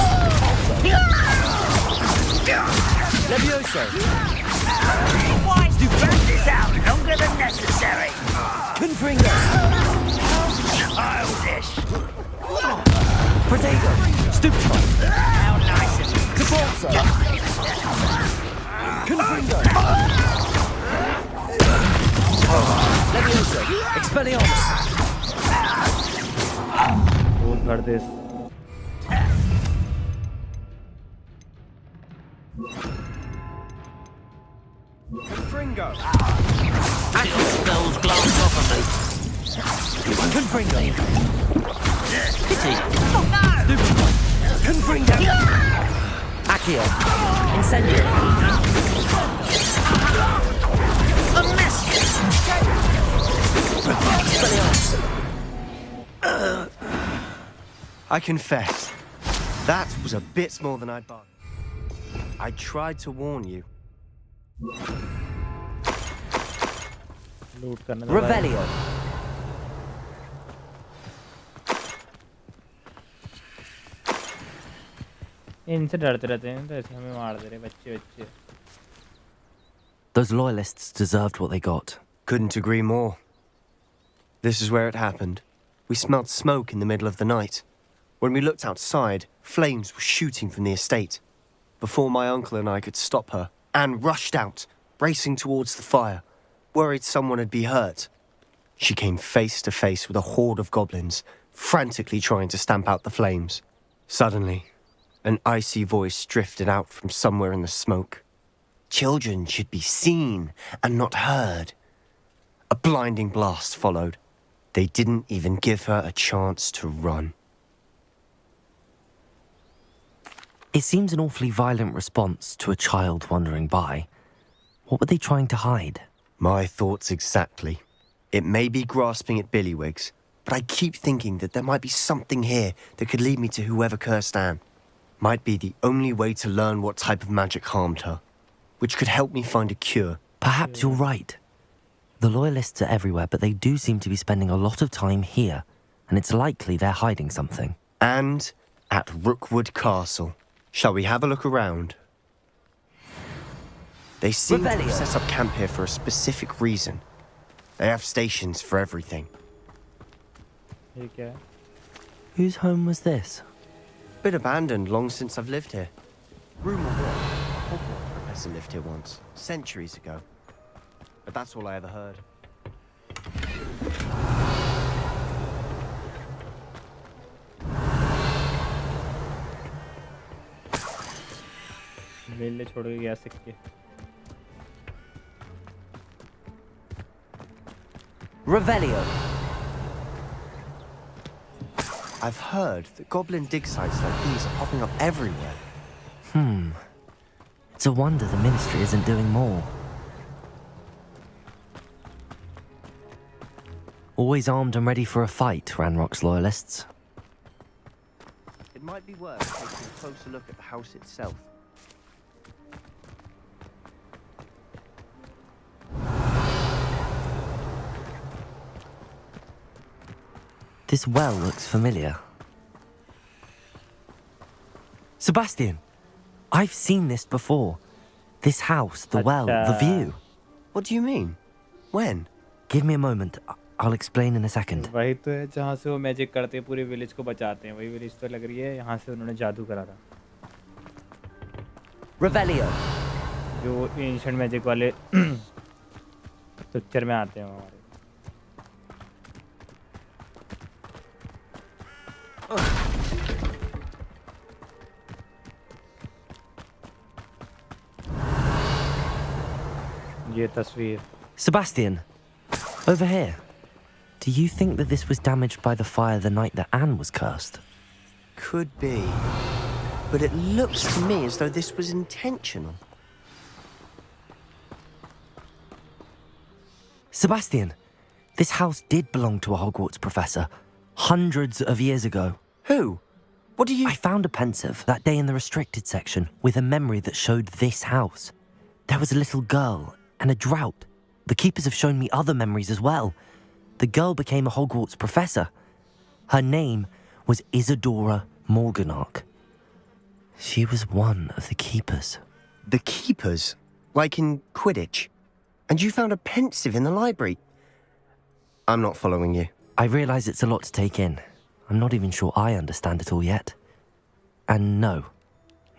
Levioso! Why do this out longer than necessary? Confringo! Childish. Potato! Stupid one! How nice of you. Capulso! Confringo! Levioso! Expelliarmus! Don't hurt this. Confringo! Spells glance off of me. Confringo! Pity. Oh, no! And bring down... Accio. Incendio. A mess! I confess, that was a bit more than I'd bargained. I tried to warn you. Revelio. इनसे डरते रहते हैं तो ऐसे हमें मार दे रहे बच्चे. Those loyalists deserved what they got. Couldn't agree more. This is where it happened. We smelled smoke in the middle of the night. When we looked outside, flames were shooting from the estate. Before my uncle and I could stop her, Anne rushed out, racing towards the fire, worried someone had been hurt. She came face to face with a horde of goblins, frantically trying to stamp out the flames. Suddenly, an icy voice drifted out from somewhere in the smoke. Children should be seen and not heard. A blinding blast followed. They didn't even give her a chance to run. It seems an awfully violent response to a child wandering by. What were they trying to hide? My thoughts exactly. It may be grasping at Billywigs, but I keep thinking that there might be something here that could lead me to whoever cursed Anne. Might be the only way to learn what type of magic harmed her, which could help me find a cure. Perhaps you're right. The loyalists are everywhere, but they do seem to be spending a lot of time here, and it's likely they're hiding something. And at Rookwood Castle. Shall we have a look around? They seem to have set up camp here for a specific reason. They have stations for everything. Whose home was this? Been abandoned long since I've lived here. Rumour was a Hogwarts professor lived here once, centuries ago. But that's all I ever heard. ले छोड़ के गया सिक्के. Revelio. I've heard that goblin dig sites like these are popping up everywhere. It's a wonder the Ministry isn't doing more. Always armed and ready for a fight, Ranrock's loyalists. It might be worth taking a closer look at the house itself. This well looks familiar. Sebastian, I've seen this before. This house, the well, the view. What do you mean? When? Give me a moment. I'll explain in a second. वही तो है जहाँ से वो magic करते हैं पूरे village को बचाते हैं. वही विलेज तो लग रही है यहाँ से उन्होंने जादू करा था. Revelio. जो एंशिएंट मैजिक वाले पिक्चर में आते हैं हमारे. ये तस्वीर. Sebastian, over here. Do you think that this was damaged by the fire the night that Anne was cursed? Could be. But it looks to me as though this was intentional. Sebastian, this house did belong to a Hogwarts professor. Hundreds of years ago. Who? What do you... I found a pensive that day in the restricted section with a memory that showed this house. There was a little girl and a drought. The keepers have shown me other memories as well. The girl became a Hogwarts professor. Her name was Isadora Morganach. She was one of the keepers. The keepers? Like in Quidditch? And you found a pensive in the library? I'm not following you. I realise it's a lot to take in. I'm not even sure I understand it all yet. And no,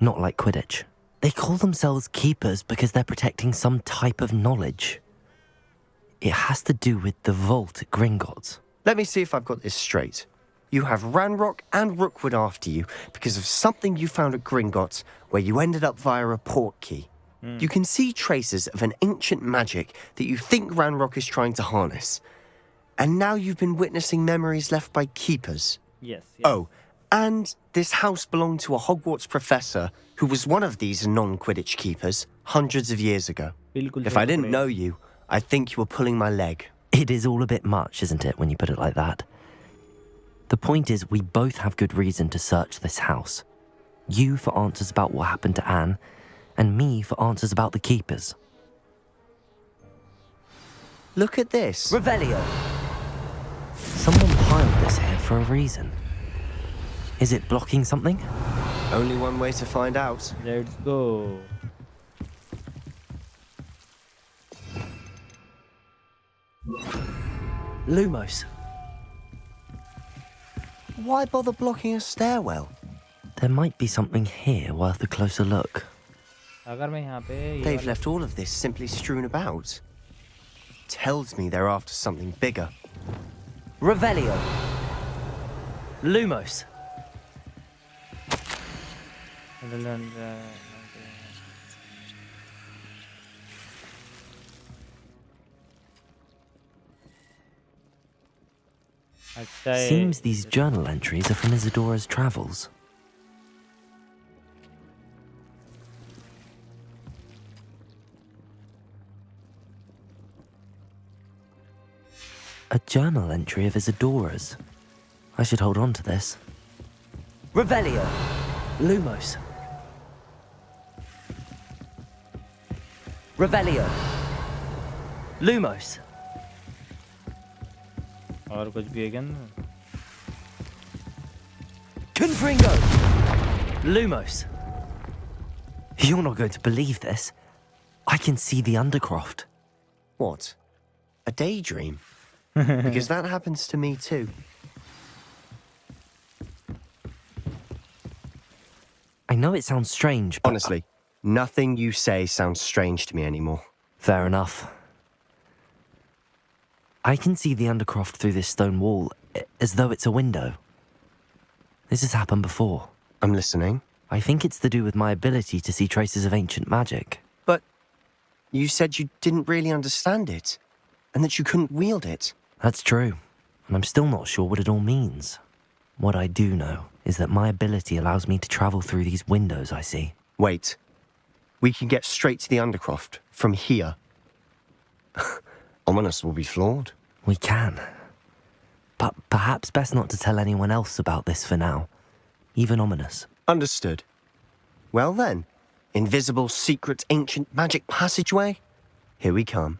not like Quidditch. They call themselves keepers because they're protecting some type of knowledge. It has to do with the vault at Gringotts. Let me see if I've got this straight. You have Ranrock and Rookwood after you because of something you found at Gringotts where you ended up via a port key. You can see traces of an ancient magic that you think Ranrock is trying to harness. And now you've been witnessing memories left by keepers. Yes. Oh, And this house belonged to a Hogwarts professor who was one of these non-Quidditch keepers hundreds of years ago. If I didn't know you, I'd think you were pulling my leg. It is all a bit much, isn't it, when you put it like that? The point is, we both have good reason to search this house. You for answers about what happened to Anne, and me for answers about the keepers. Look at this. Revelio! Someone piled this here for a reason. Is it blocking something? Only one way to find out. Let's go. Lumos. Why bother blocking a stairwell? There might be something here worth a closer look. अगर मैं यहाँ पे They've left all of this simply strewn about. Tells me they're after something bigger. Revelio. Lumos. Seems these journal entries are from Isadora's travels. A journal entry of Isadora's. I should hold on to this. Revelio. Lumos. Revelio. Lumos. और कुछ भी है क्या? Confringo. Lumos. You're not going to believe this. I can see the Undercroft. What? A daydream? Because that happens to me too. I know it sounds strange, but... Honestly, nothing you say sounds strange to me anymore. Fair enough. I can see the Undercroft through this stone wall, as though it's a window. This has happened before. I'm listening. I think it's to do with my ability to see traces of ancient magic. But you said you didn't really understand it, and that you couldn't wield it. That's true, and I'm still not sure what it all means. What I do know is that my ability allows me to travel through these windows I see. Wait. We can get straight to the Undercroft from here. Ominous will be flawed. We can. But perhaps best not to tell anyone else about this for now. Even Ominous. Understood. Well then, invisible, secret, ancient magic passageway? Here we come.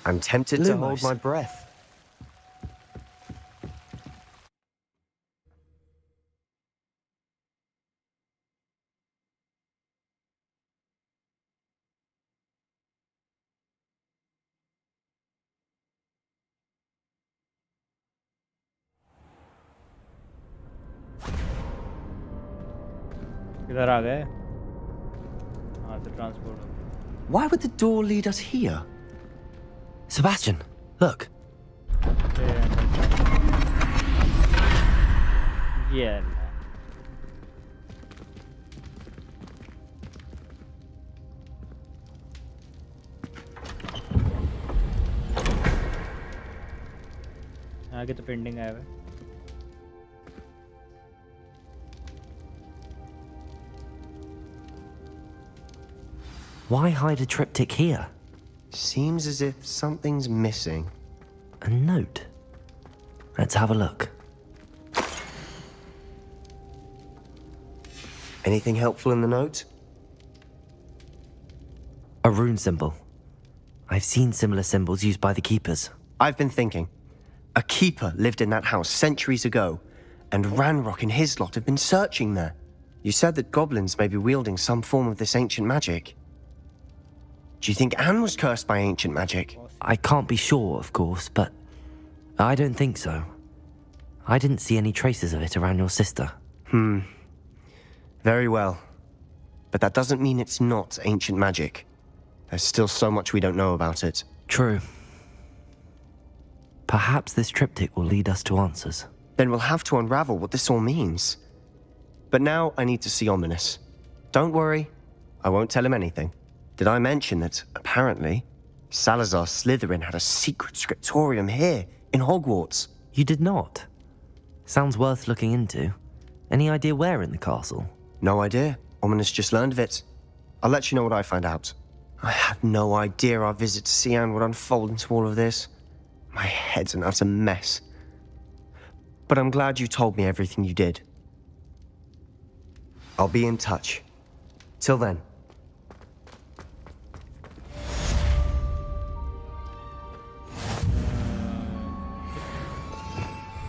I'm tempted to hold my breath. किधर आ गए? हाँ तो transport हो गया. Why would the door lead us here? Sebastian, look. Yeah. आगे तो pending आया है. Why hide a triptych here? Seems as if something's missing. A note. Let's have a look. Anything helpful in the note? A rune symbol. I've seen similar symbols used by the keepers. I've been thinking. A keeper lived in that house centuries ago, and Ranrock and his lot have been searching there. You said that goblins may be wielding some form of this ancient magic. Do you think Anne was cursed by ancient magic? I can't be sure, of course, but I don't think so. I didn't see any traces of it around your sister. Very well. But that doesn't mean it's not ancient magic. There's still so much we don't know about it. True. Perhaps this triptych will lead us to answers. Then we'll have to unravel what this all means. But now I need to see Ominous. Don't worry, I won't tell him anything. Did I mention that, apparently, Salazar Slytherin had a secret scriptorium here, in Hogwarts? You did not. Sounds worth looking into. Any idea where in the castle? No idea. Ominous just learned of it. I'll let you know what I find out. I had no idea our visit to Sian would unfold into all of this. My head's an utter mess. But I'm glad you told me everything you did. I'll be in touch. Till then.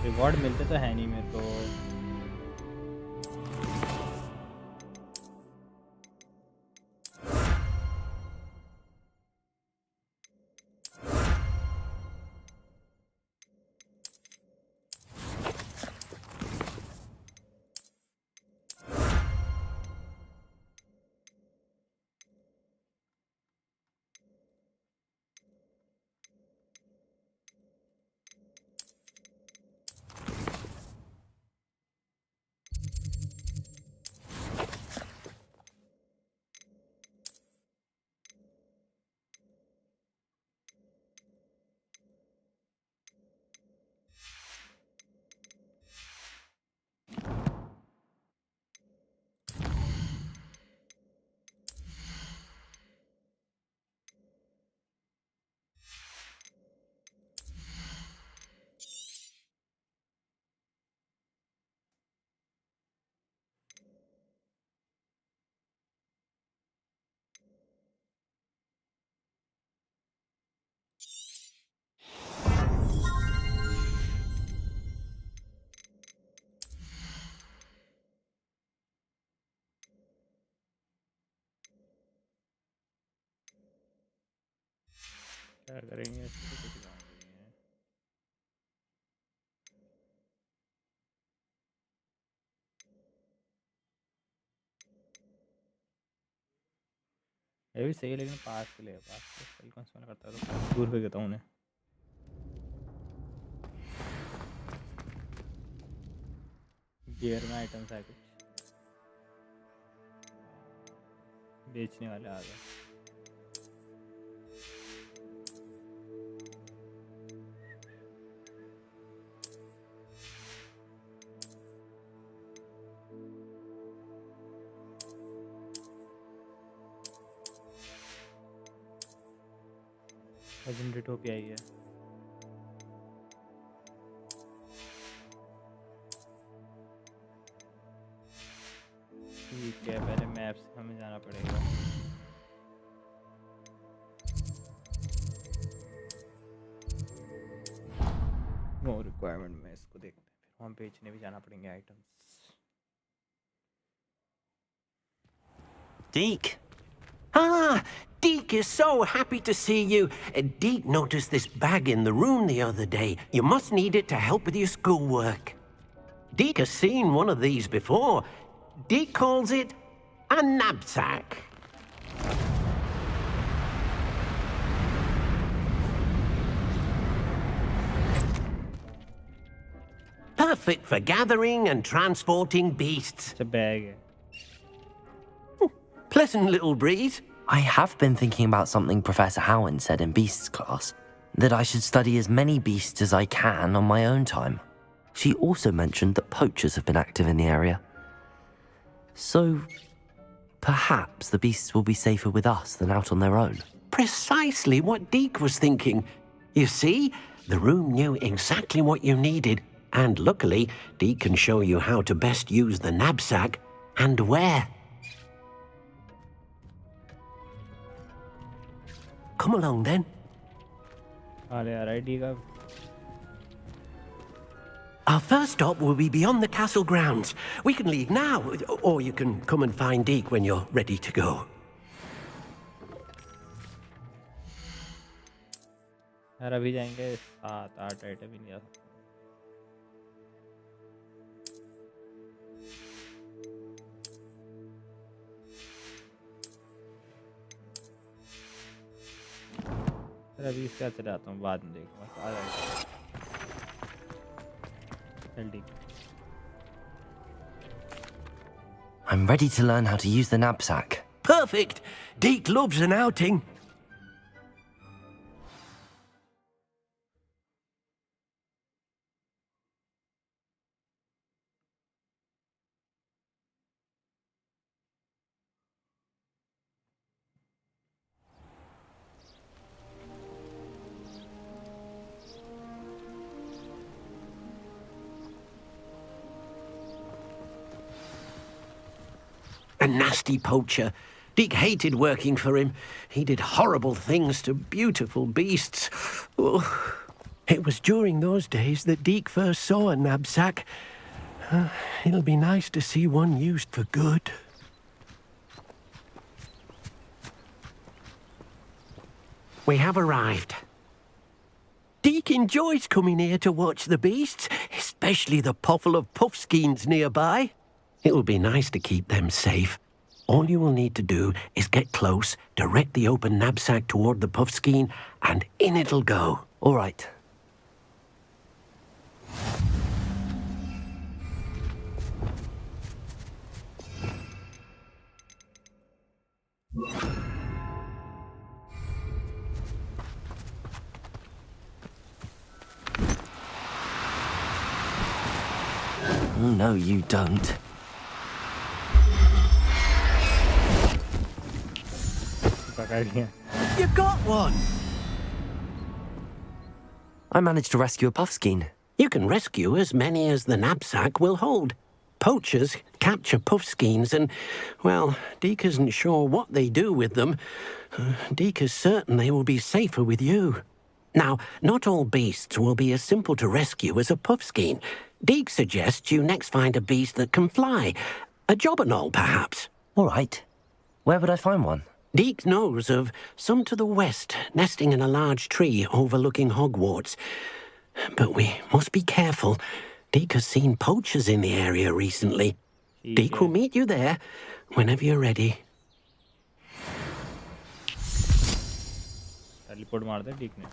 Reward मिलते तो है नहीं मेरे को. क्या करेंगे इसको कुछ काम नहीं है. ये भी सही है लेकिन पास से ले पास से कल कौन करता है तो दूर पे कहता हूँ उन्हें. गियर में आइटम्स है कुछ बेचने वाले आ गए. जनरेटोपिया ही है. ठीक है पहले मैप से हमें जाना पड़ेगा. वो रिक्वायरमेंट में इसको देखते हैं फिर हम बेचने भी जाना पड़ेंगे items. Deke. Ah, Deke is so happy to see you. Deke noticed this bag in the room the other day. You must need it to help with your schoolwork. Deke has seen one of these before. Deke calls it a knapsack. Perfect for gathering and transporting beasts. It's a bag. Pleasant little breeze. I have been thinking about something Professor Howard said in Beasts class, that I should study as many beasts as I can on my own time. She also mentioned that poachers have been active in the area. So, perhaps the beasts will be safer with us than out on their own. Precisely what Deke was thinking. You see, the room knew exactly what you needed, and luckily, Deke can show you how to best use the knapsack and where. Come along then. Our first stop will be beyond the castle grounds. We can leave now, or you can come and find Deke when you're ready to go. यार अभी जाएंगे 7-8 item ही नहीं आ सकते. अभी इसका चलाता हूँ बाद में देखूँगा. जल्दी. I'm ready to learn how to use the knapsack. Perfect. Deke loves an outing. nasty poacher. Deke hated working for him. He did horrible things to beautiful beasts. Oh. It was during those days that Deke first saw a knapsack. It'll be nice to see one used for good. We have arrived. Deke enjoys coming here to watch the beasts, especially the puffle of puffskeins nearby. It'll be nice to keep them safe. All you will need to do is get close, direct the open knapsack toward the puffskein, and in it'll go. All right. No, you don't. You got one! I managed to rescue a puffskein. You can rescue as many as the knapsack will hold. Poachers capture puffskeins and, well, Deke isn't sure what they do with them. Deke is certain they will be safer with you. Now, not all beasts will be as simple to rescue as a puffskein. Deke suggests you next find a beast that can fly. A jobberknoll, perhaps. All right. Where would I find one? Deke knows of some to the west, nesting in a large tree overlooking Hogwarts. But we must be careful. Deke has seen poachers in the area recently. Deke will meet you there whenever you're ready. Teleport मार दे Deke ने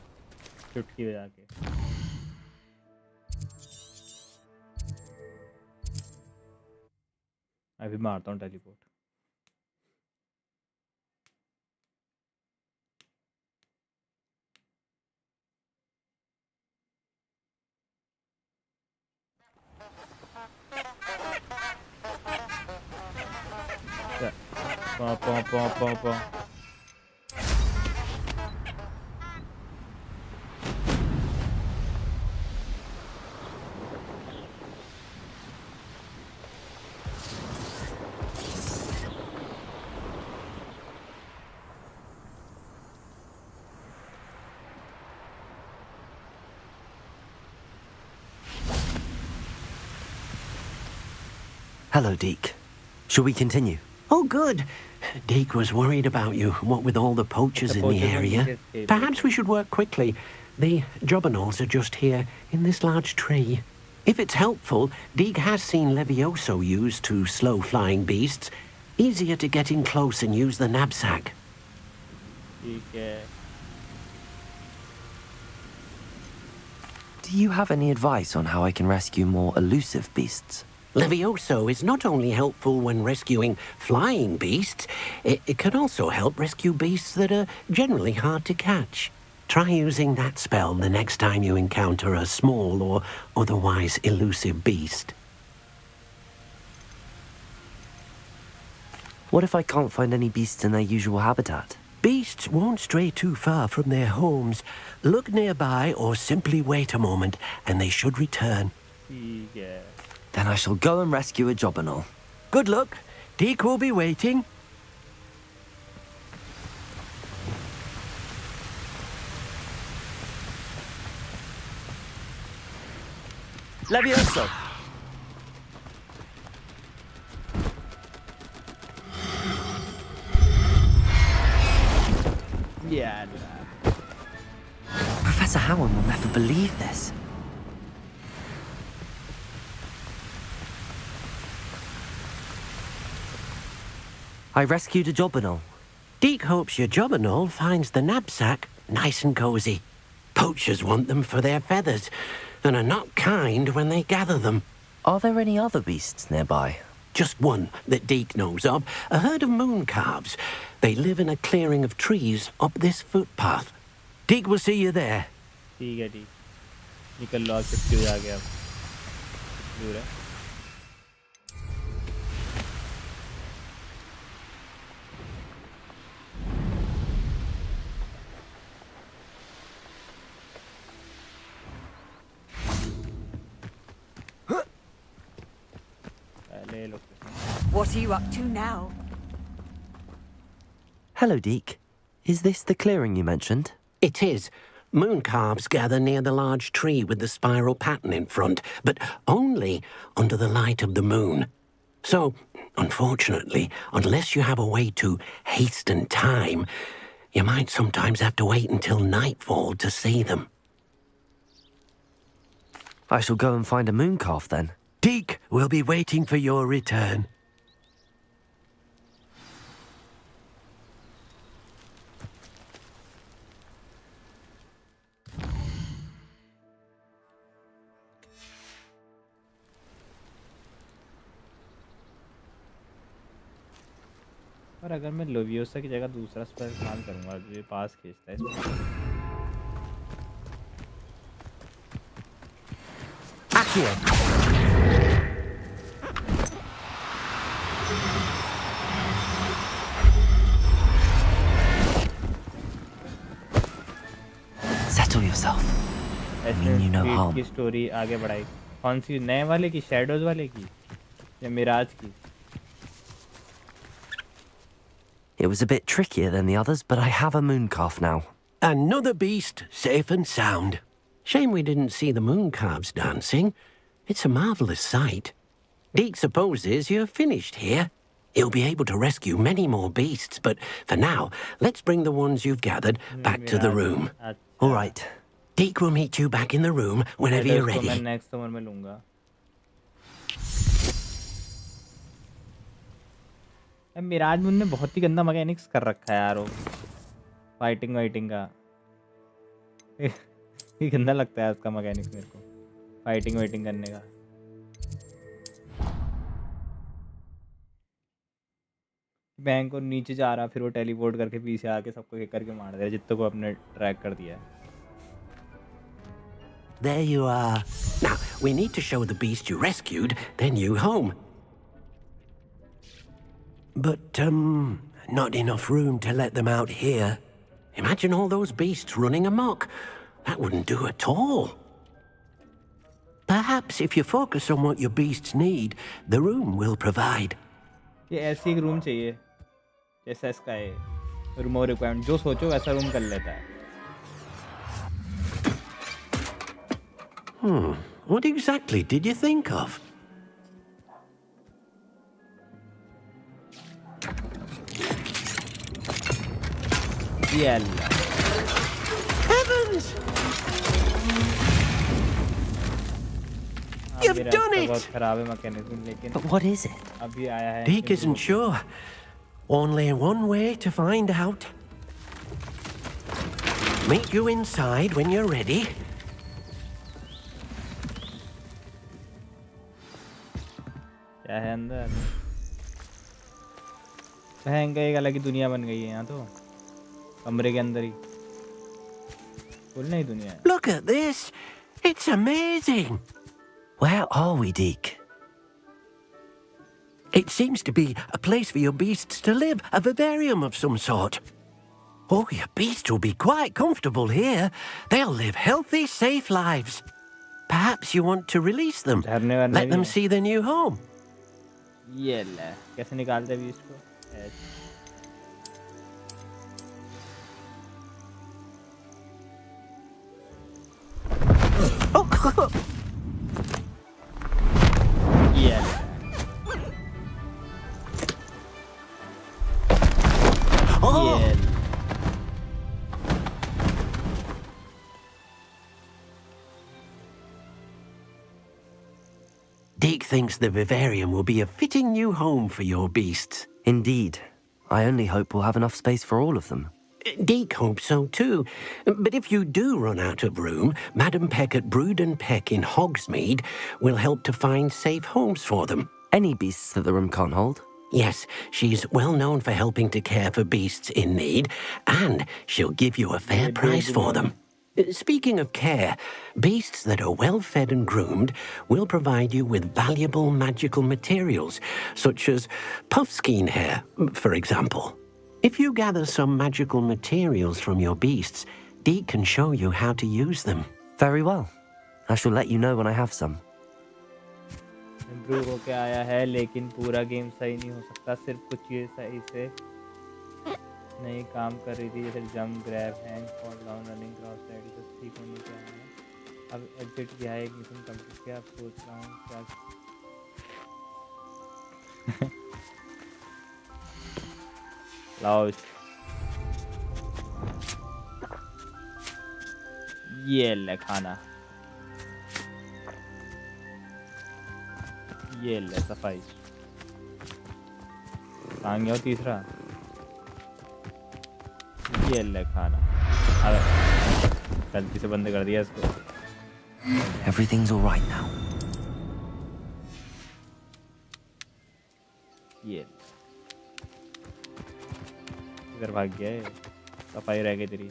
चुटकी बजा के अभी मारता हूँ teleport Pa. Hello, Deke. Shall we continue? Oh, good. Deke was worried about you, what with all the poachers in the area. Perhaps we should work quickly. The jobberknolls are just here, in this large tree. If it's helpful, Deke has seen Levioso used to slow flying beasts. Easier to get in close and use the knapsack. Do you have any advice on how I can rescue more elusive beasts? Levioso is not only helpful when rescuing flying beasts, it can also help rescue beasts that are generally hard to catch. Try using that spell the next time you encounter a small or otherwise elusive beast. What if I can't find any beasts in their usual habitat? Beasts won't stray too far from their homes. Look nearby or simply wait a moment and they should return. Then I shall go and rescue a jobberknoll. Good luck. Deke will be waiting. Levioso! Yeah. Professor Howard will never believe this. I rescued a jobberknoll. Deke hopes your jobberknoll finds the knapsack nice and cozy. Poachers want them for their feathers and are not kind when they gather them. Are there any other beasts nearby? Just one that Deke knows of, a herd of mooncalves. They live in a clearing of trees up this footpath. Deke will see you there. ठीक है ठीक निकल लो चुटकी बजा के अब दूर है What are you up to now? Hello, Deke. Is this the clearing you mentioned? It is. Moon calves gather near the large tree with the spiral pattern in front, but only under the light of the moon. So, unfortunately, unless you have a way to hasten time, you might sometimes have to wait until nightfall to see them. I shall go and find a moon calf then. Deke will be waiting for your return. और अगर मैं लोवियोसा की जगह दूसरा spell इस्तेमाल करूंगा जो ये पास खींचता है इसमें Settle yourself. Mean you no harm. की स्टोरी आगे बढ़ाई कौन सी नए वाले की शैडोज वाले की या मिराज की It was a bit trickier than the others, but I have a moon calf now. Another beast, safe and sound. Shame we didn't see the moon calves dancing. It's a marvelous sight. Deke supposes you're finished here. He'll be able to rescue many more beasts, but for now, let's bring the ones you've gathered back to the room. All right. Deke will meet you back in the room whenever you're ready. मैं next one में लूँगा. मिराज मुन ने बहुत ही गंदा mechanics कर रखा है यार वो फाइटिंग का ये गंदा लगता है उसका मैकेनिक्स मेरे को फाइटिंग करने का बैंक और नीचे जा रहा फिर वो टेलीपोर्ट करके पीछे आके सबको किक करके मार दिया जितने को अपने ट्रैक कर दिया There you are. Now, we need to show the beast you rescued their new home. But, not enough room to let them out here. Imagine all those beasts running amok. That wouldn't do at all. Perhaps if you focus on what your beasts need, the room will provide. ये ऐसी एक room चाहिए जैसा इसका है room requirement जो सोचो वैसा रूम कर लेता है What exactly did you think of? Heavens! You've done it! But what is it? Deke isn't sure. Only one way to find out. Meet you inside when you're ready. क्या है अंदर बहन एक अलग ही दुनिया बन गई है यहाँ तो कमरे के अंदर ही बोलना ही दुनिया है Look at this! It's amazing! Where are we, Deke? It seems to be a place for your beasts to live, a vivarium of some sort. Oh, your beasts will be quite comfortable here. They'll live healthy, safe lives. Perhaps you want to release them, let them see their new home. ये ले कैसे निकालते हैं beast को ये Oh! Deke thinks the vivarium will be a fitting new home for your beasts. Indeed. I only hope we'll have enough space for all of them. Deke hopes so too. But if you do run out of room, Madam Peck at Brood and Peck in Hogsmeade will help to find safe homes for them. Any beasts that the room can't hold? Yes, she's well known for helping to care for beasts in need, and she'll give you a fair price for them. Speaking of care, beasts that are well fed and groomed will provide you with valuable magical materials, such as puffskein hair, for example. If you gather some magical materials from your beasts, Deke can show you how to use them. Very well. I shall let you know when I have some. Improve होके आया है लेकिन पूरा game सही नहीं हो सकता सिर्फ कुछ चीज़ सही से नई काम कर रही थी जैसे jump grab hang fall down running cross side सब ठीक होनी चाहिए। अब एग्जिट किया है, एक मिशन कंप्लीट किया, अब सोच रहा हूँ क्या लाओ ये ले खाना, ये ले सफाई। कहाँ गया तीसरा? ये ले खाना। अरे गलती से बंद कर दिया इसको। Everything's all right now. ये इधर भाग गया है, सफाई रह गई तेरी।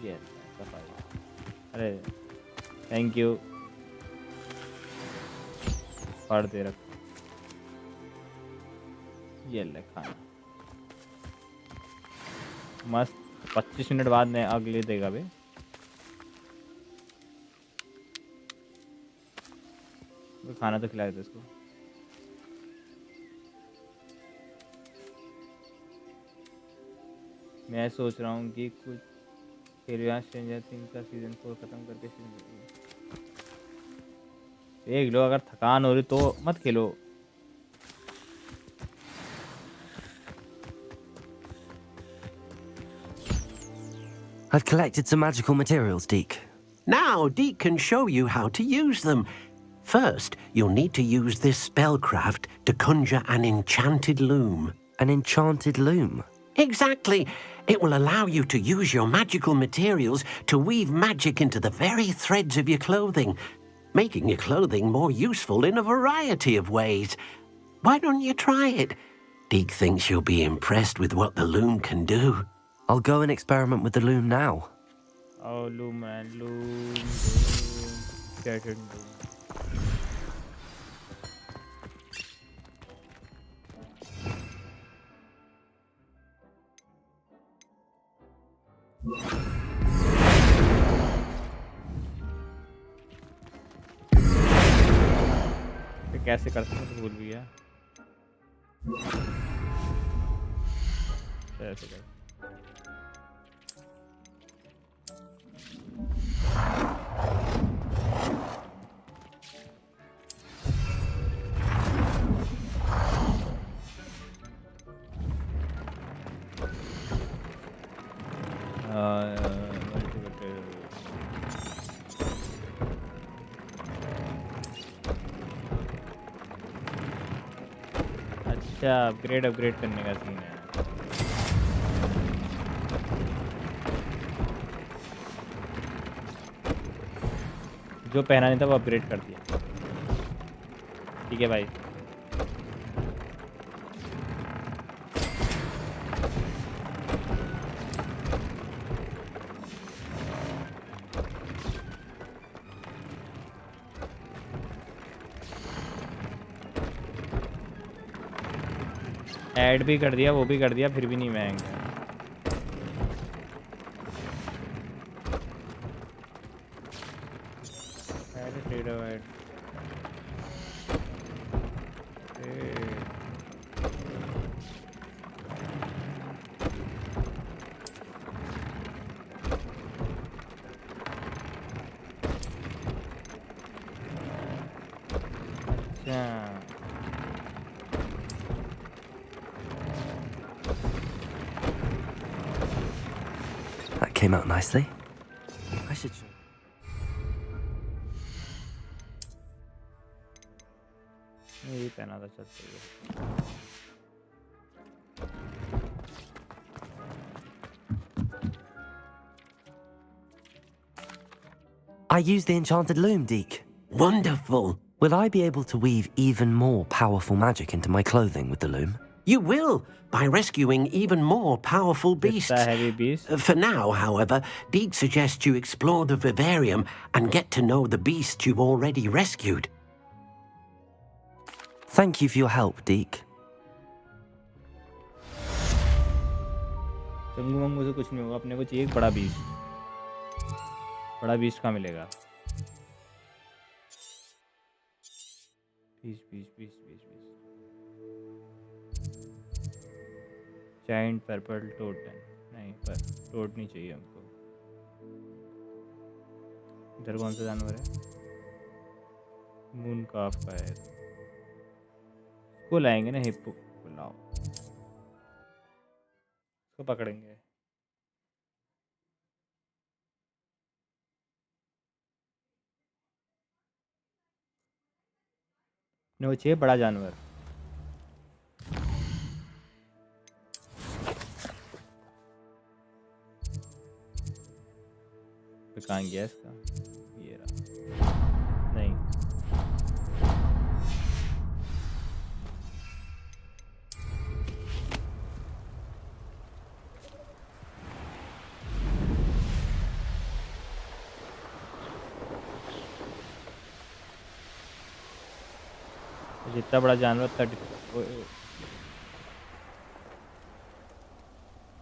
ये सफाई। अरे थैंक यू, पढ़ दे रख। ये ले खाना मस्त। 25 मिनट बाद मैं अगले देगा बे। खाना तो खिलाया था इसको। मैं सोच रहा हूँ कि कुछ खेलो स्ट्रेंजर थिंग्स का सीजन 4 खत्म करके देख लो। अगर थकान हो रही तो मत खेलो। I've collected some magical materials, Deke. Now, Deke can show you how to use them. First, you'll need to use this spellcraft to conjure an enchanted loom. An enchanted loom? Exactly. It will allow you to use your magical materials to weave magic into the very threads of your clothing, making your clothing more useful in a variety of ways. Why don't you try it? Deke thinks you'll be impressed with what the loom can do. I'll go and experiment with the loom now. Oh, loom man, loom. Shattered loom. कैसे कर सकते हैं, भूल भी गया। ऐसे कर। अच्छा, अपग्रेड करने का सीन है। जो पहना नहीं था वो अपग्रेड कर दिया। ठीक है भाई। ऐड भी कर दिया, वो भी कर दिया, फिर भी नहीं महंगा। That came out nicely. I should show. यही पहना था, चल सही है। I used the enchanted loom, Deke. Wonderful. Will I be able to weave even more powerful magic into my clothing with the loom? You will, by rescuing even more powerful beasts. It's a heavy beast. For now, however, Deke suggests you explore the vivarium and get to know the beasts you've already rescued. Thank you for your help, Deke. Changu Mangu से कुछ नहीं होगा, अपने को चाहिए एक बड़ा beast. बड़ा बीस्ट कहाँ मिलेगा? बीस्ट जायंट पर्पल टोटन नहीं, पर टोट नहीं चाहिए हमको। इधर कौन सा जानवर है? मून काफ का है, इसको लाएंगे ना। हिप्पो को लाओ, इसको पकड़ेंगे। वो चाहिए बड़ा जानवर। कहाँ गया इसका? ये रहा। नहीं, जितना बड़ा जानवर उतना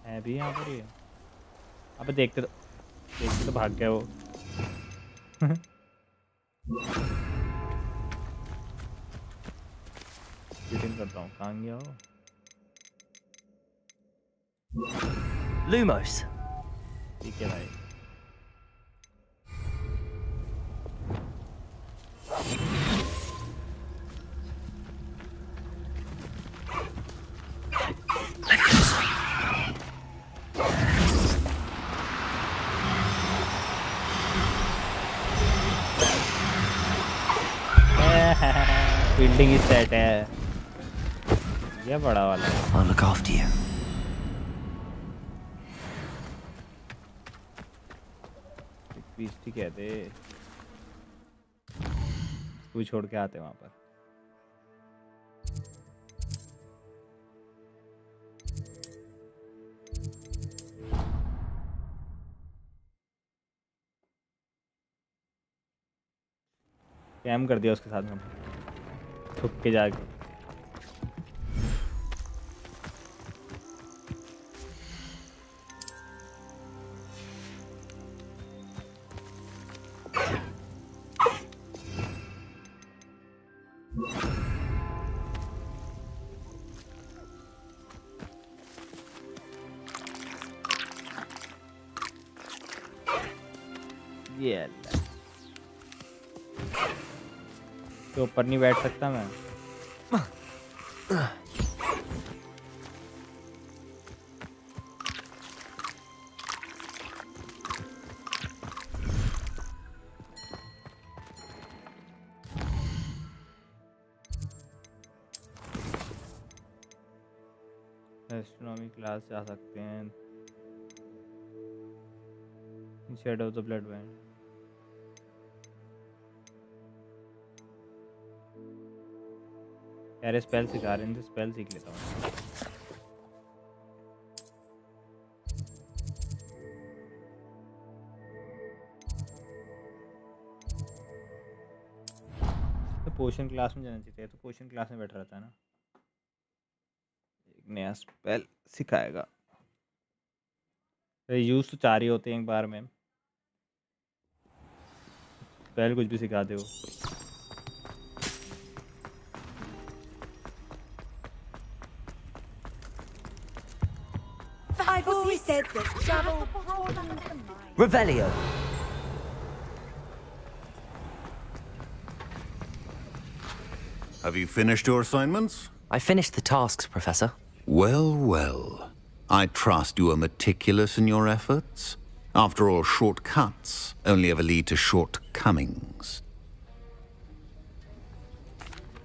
है भी यहाँ पर। ये अब देखते तो भाग गया वो। शूटिंग करता हूँ, कहाँ गया वो? Lumos. ठीक है भाई। बिल्डिंग ही सेट है ये बड़ा वाला। I'll look after you. पीछे कहते कोई छोड़ के आते वहां पर। कैम कर दिया उसके साथ में, छुप के जाके। ये तो ऊपर नहीं बैठ सकता मैं। एस्ट्रोनॉमी क्लास जा सकते हैं। Shadow of the blood when. यार स्पेल सिखा रहे हैं तो स्पेल सीख लेता हूँ। तो पोशन क्लास में जाना चाहिए, तो पोशन क्लास में बैठा रहता है ना। एक नया स्पेल सिखाएगा। यूज तो 4 ही होते हैं एक बार में, स्पेल कुछ भी सिखा दे वो। I've always said that travel broadens the mind. Revelio. Have you finished your assignments? I finished the tasks, Professor. Well, well. I trust you are meticulous in your efforts. After all, shortcuts only ever lead to shortcomings.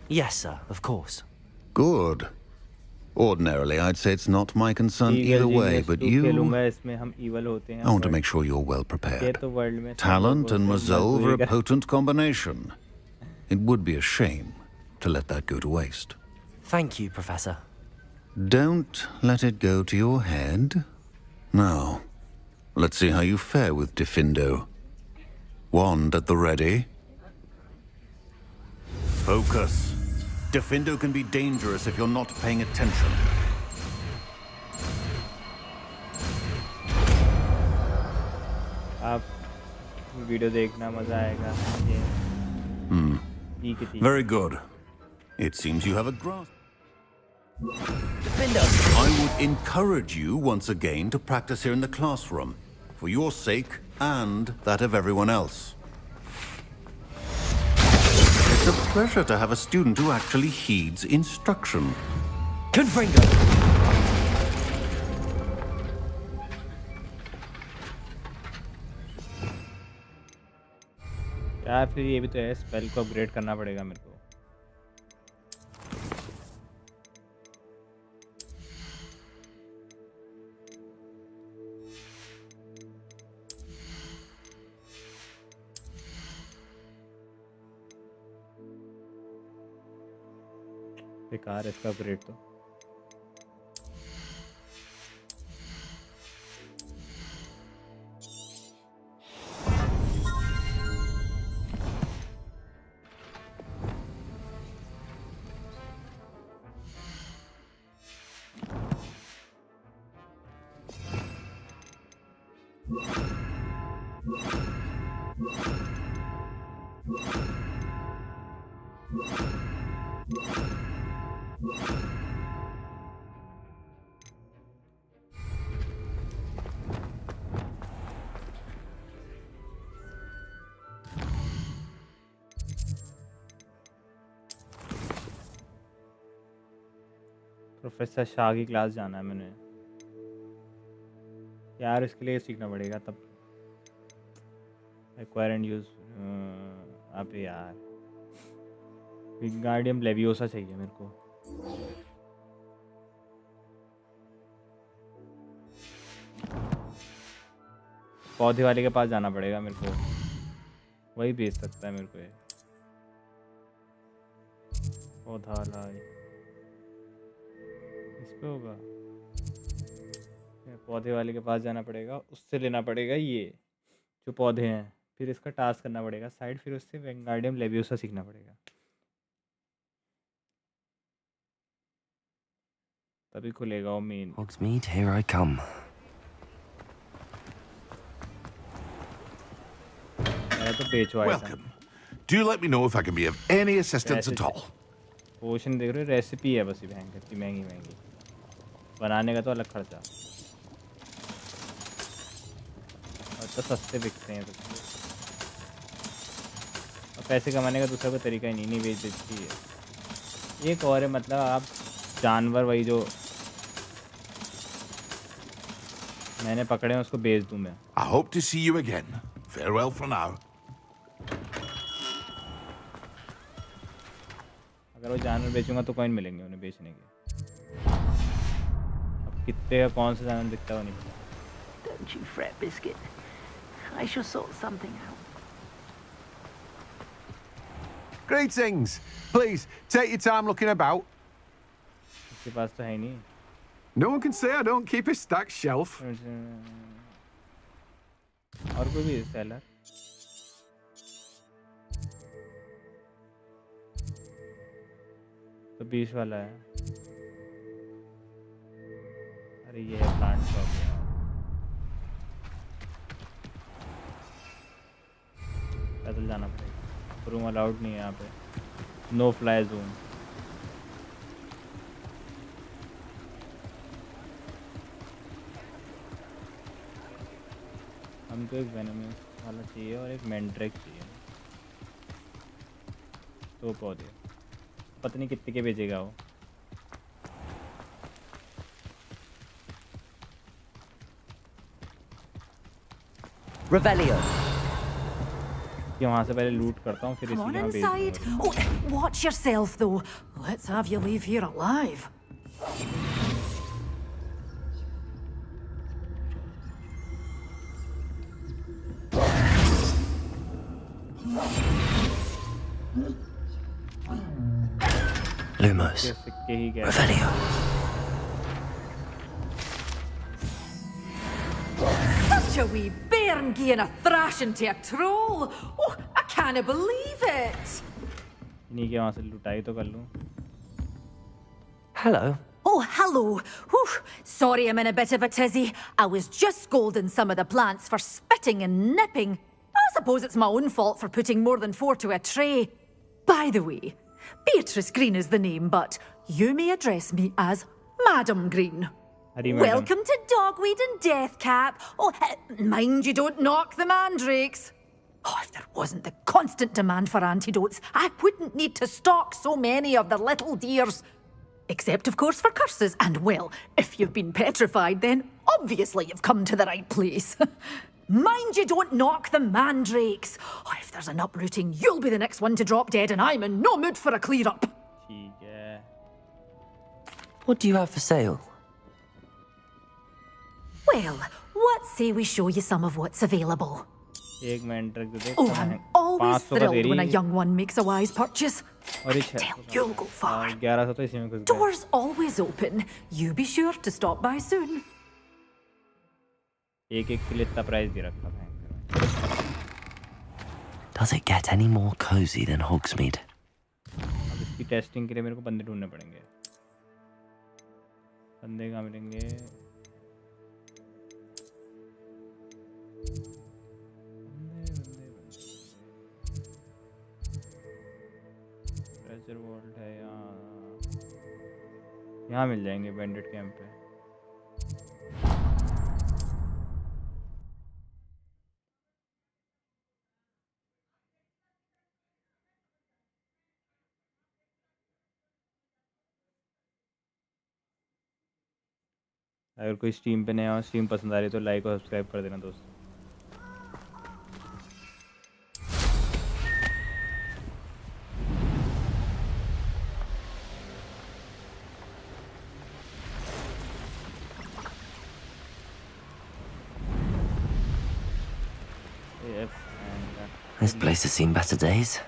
Yes, sir, of course. Good. Ordinarily, I'd say it's not my concern either way, but you... I want to make sure you're well prepared. Talent and resolve are a potent combination. It would be a shame to let that go to waste. Thank you, Professor. Don't let it go to your head. Now, let's see how you fare with Gryffindor. Wand at the ready. Focus. Gryffindor can be dangerous if you're not paying attention. आप video देखना मजा आएगा। Very good. It seems you have a grasp. I would encourage you once again to practice here in the classroom, for your sake and that of everyone else. It's a pleasure to have a student who actually heeds instruction. Gryffindor! यार फिर ये भी तो है, spell को upgrade करना पड़ेगा मेरे को। बेकार है इसका अपग्रेड तो। प्रोफेसर शाह की क्लास जाना है मैंने यार, इसके लिए सीखना पड़ेगा तब। एक्वायर एंड यूज अब यार विंगार्डियम लेवियोसा चाहिए मेरे को। पौधे वाले के पास जाना पड़ेगा मेरे को, वही बेच सकता है मेरे को ये पौधा वाला। इस पे होगा, पौधे वाले के पास जाना पड़ेगा, उससे लेना पड़ेगा ये जो पौधे हैं, फिर इसका टास्क करना पड़ेगा साइड, फिर उससे विंगार्डियम लेवियोसा सीखना पड़ेगा, तभी खुलेगा वो main. Hogsmeade, here I come. तो बेचो item. Welcome. Do let me know if I can be of any assistance at all. पोशन देख रहे हो, रेसिपी है बस, ये भयंकर इतनी महंगी महंगी, बनाने का तो अलग खर्चा, और तो सस्ते बिकते हैं तो। और पैसे कमाने का दूसरा कोई तरीका ही नहीं बेच देती है। एक और है, मतलब आप जानवर वही जो मैंने पकड़े हैं उसको बेच दूं मैं। I hope to see you again. Farewell for now. अगर वो जानवर बेचूंगा तो कॉइन मिलेंगे उन्हें बेचने के। अब कितने का कौन सा जानवर दिखता है वो नहीं पता। Don't you fret, Biscuit. I shall sort something out. Greetings. Please, take your time looking about. उसके पास तो है नहीं। No one can say I don't keep a stacked shelf. और कोई भी सेलर? तो 20 वाला है। अरे ये है प्लांट शॉप यार। पैदल जाना पड़ेगा, रूम अलाउड नहीं है यहाँ पे, नो फ्लाई जोन। हमको एक वेनमस वाला चाहिए और एक मैंड्रेक चाहिए, दो पौधे। पता नहीं कितने के बेचेगा वो। Revelio. कि वहाँ से पहले लूट करता हूँ, फिर Come on इसी inside. Oh, watch yourself though. Let's have you leave here alive. Lumos. Revelio. Such a wee bairn giving a thrashing to a troll. Oh, I can't believe it. नहीं कि वहाँ से लुटाई तो कर लूँ। Hello. Oh, hello. Whew. Sorry I'm in a bit of a tizzy. I was just scolding some of the plants for spitting and nipping. I suppose it's my own fault for putting more than 4 to a tray. By the way, Beatrice Green is the name, but you may address me as Madam Green. Welcome to Dogweed and Deathcap. Oh, mind you don't knock the mandrakes. Oh, if there wasn't the constant demand for antidotes, I wouldn't need to stock so many of the little dears. Except, of course, for curses. And, well, if you've been petrified, then obviously you've come to the right place. Mind you don't knock the mandrakes. Oh, if there's an uprooting, you'll be the next one to drop dead, and I'm in no mood for a clear-up. What do you have for sale? Well, what say we show you some of what's available? Oh, I'm always thrilled when a young one makes a wise purchase. Tell you'll go far. Doors always open. You be sure to stop by soon. Does it get any more cozy than Hogsmeade? इसकी testing के लिए मेरे को बंदे ढूंढने पड़ेंगे. बंदे कहाँ मिलेंगे? प्रेशर वोल्ट है यहाँ मिल जाएंगे बैंडेड कैंप पे. अगर कोई स्ट्रीम पे नया हो, स्ट्रीम पसंद आ रही तो लाइक और सब्सक्राइब कर देना दोस्तों. This place has seen better days.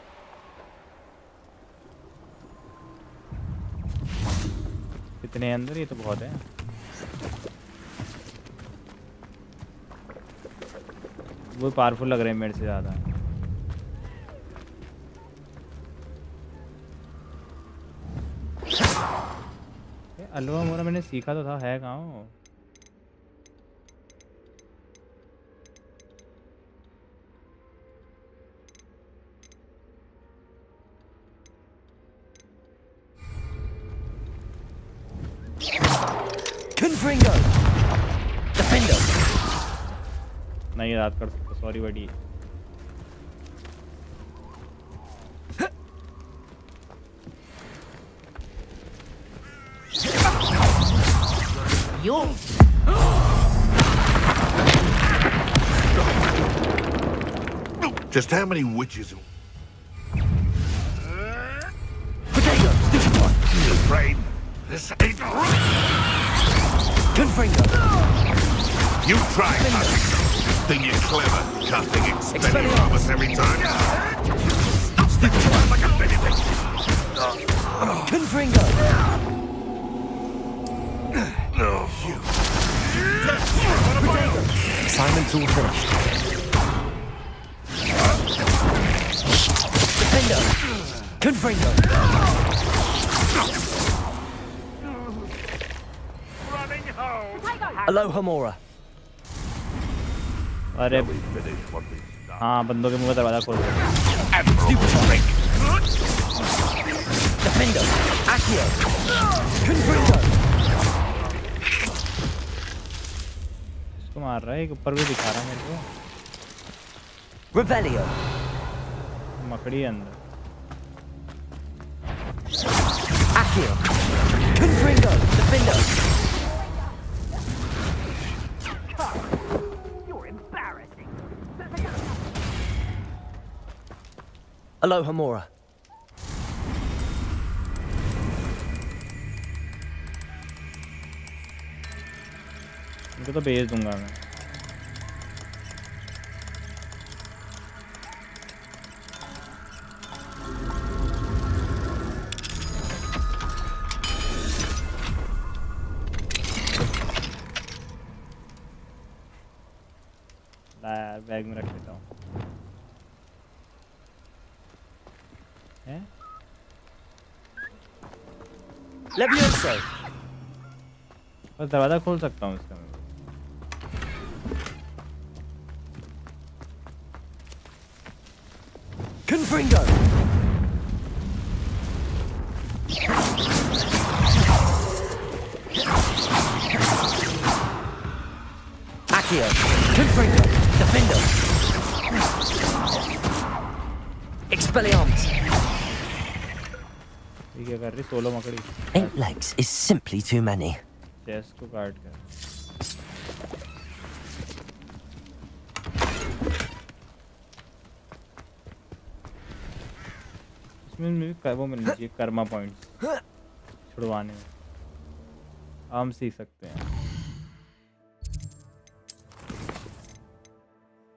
इतने अंदर ये तो बहुत है. वो पावरफुल लग रहे हैं मेरे से ज़्यादा. अलवा मोरा मैंने सीखा तो था, है कहाँ हो? Confringo! Defender! नहीं याद कर सकता, सॉरी बड़ी. Yo! Just how many witches? Potato! Stupid one! I'm afraid this ain't right. Confringo! You try, Husk. Think you're clever, casting Expelliarmus every time? Stupid one! Like a baby thing. Confringo! No. Assignment's all finished. Defender! Confringo! Aloha Mora. अरे हाँ, बंदों के मुंह का दरवाजा खोल दो. Defender! Accio! Confringo! इसको मार रहा है, एक ऊपर भी दिखा रहा है मेरे को. Revelio! मकड़ी अंदर. Accio! Confringo! Defender! Aloha Mora. इनको तो भेज दूंगा मैं. बैग में रख देता हूँ. Levioso! बस दरवाजा खोल सकता हूँ इसका. Confringo! Accio, Confringo, Defender, Expelliarmus. ये क्या कर रही 16 मकड़ी 8 legs is simply too many. Chest को काट कर इसमें मुझे वो मिलनी चाहिए कर्मा पॉइंट्स छुड़वाने में हम सीख सकते हैं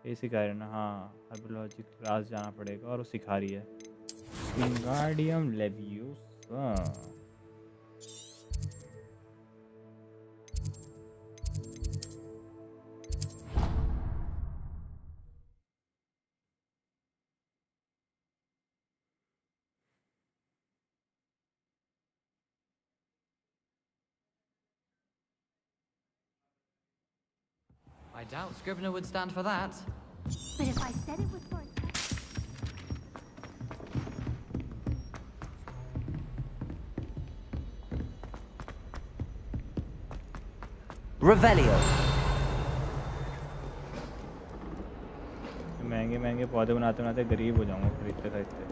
ये सिखा रहे ना हाँ हर्बोलॉजी क्लास जाना पड़ेगा और वो सिखा रही है Wingardium leviosa I doubt Scrivener would stand for that. But if I said it was for a Revelio. महंगे महंगे पौधे बनाते बनाते गरीब हो जाऊंगा खरीदते खरीदते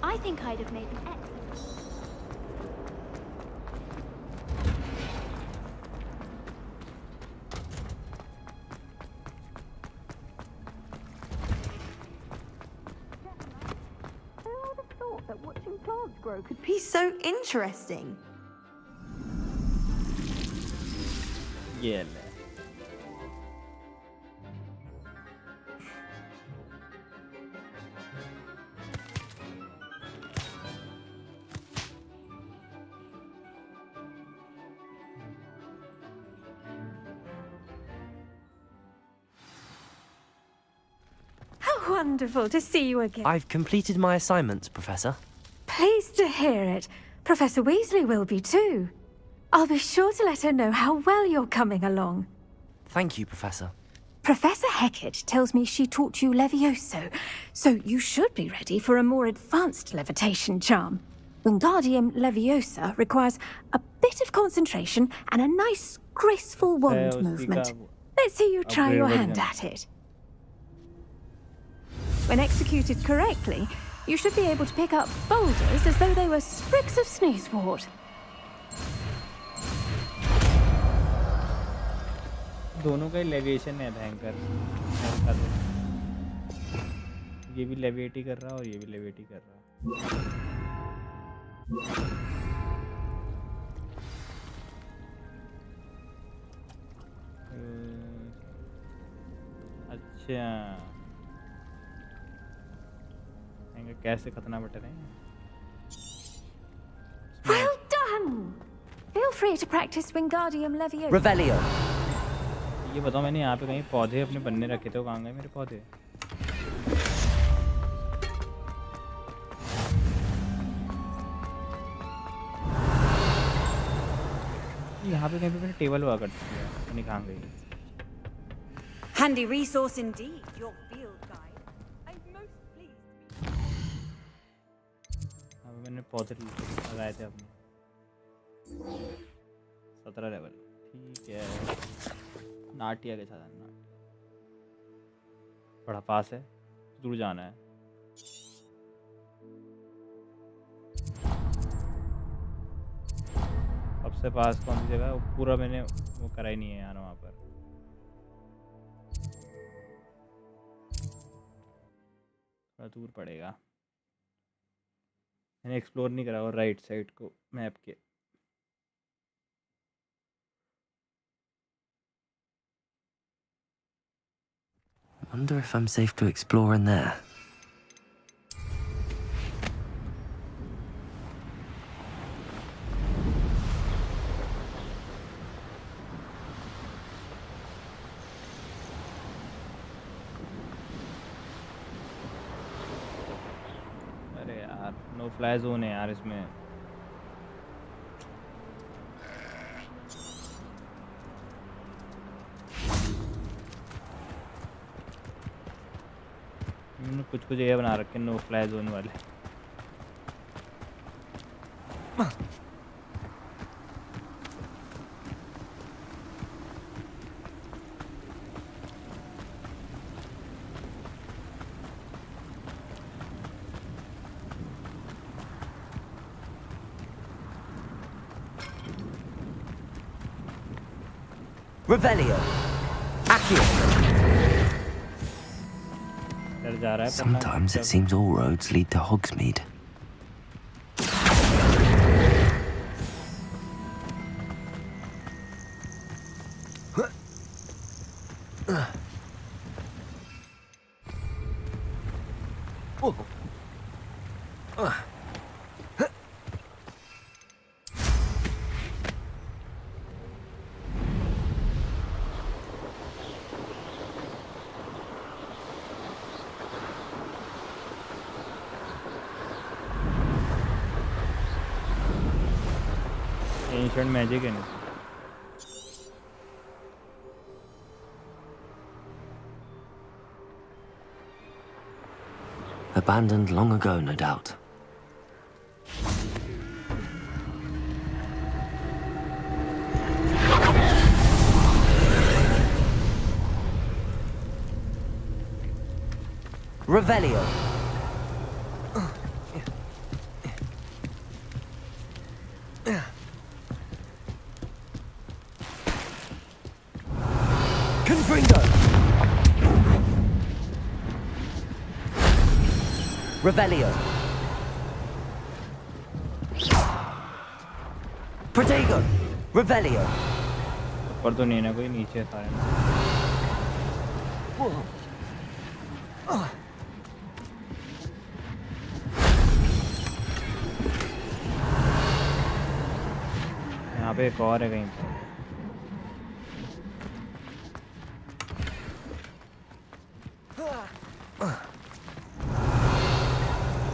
I think I'd have made an excellent. Who would have thought that watching plants grow could be so interesting? ये ले How wonderful to see you again. I've completed my assignments, Professor. Pleased to hear it. Professor Weasley will be too. I'll be sure to let her know how well you're coming along. Thank you, Professor. Professor Hecat tells me she taught you Levioso, so you should be ready for a more advanced levitation charm. Wingardium Leviosa requires a bit of concentration and a nice, graceful wand movement. Let's see you try your hand at it. When executed correctly, you should be able to pick up boulders as though they were sprigs of sneezewort. दोनों का लेविएशन है भयंकर ये भी लेविएट ही कर रहा है और ये भी लेविएट ही कर रहा है अच्छा कैसे खतना बट रहे हैं Well done! Feel free to practice Wingardium Leviosa. Revelio. ये बताओ मैंने यहाँ पे कहीं पौधे अपने बनने रखे थे वो कहाँ गए मेरे पौधे यहाँ पे कहीं पे मैंने टेबल हुआ करती है नहीं कहाँ गई Handy resource indeed, your field guide. I'm most pleased to be. यहाँ पे मैंने पौधे लगाए थे अपने 17 लेवल ठीक है नाटिया के साथ बड़ा पास है दूर जाना है सबसे पास कौन सी जगह वो पूरा मैंने वो करा ही नहीं है यार वहाँ पर थोड़ा दूर पड़ेगा मैंने एक्सप्लोर नहीं करा और राइट साइड को मैप के Wonder if I'm safe to explore in there. अरे यार नो फ्लाई जोन है यार इसमें कुछ ये बना रखे नो फ्लाई जोन वाले। Revelio. Accio. Sometimes it seems all roads lead to Hogsmeade. Ancient magic in it. Abandoned long ago, no doubt. Revelio. Confringo. Revelio. Protego. Revelio. ऊपर तो नहीं ना कोई नीचे सारे। यहाँ पे एक और है कहीं पर।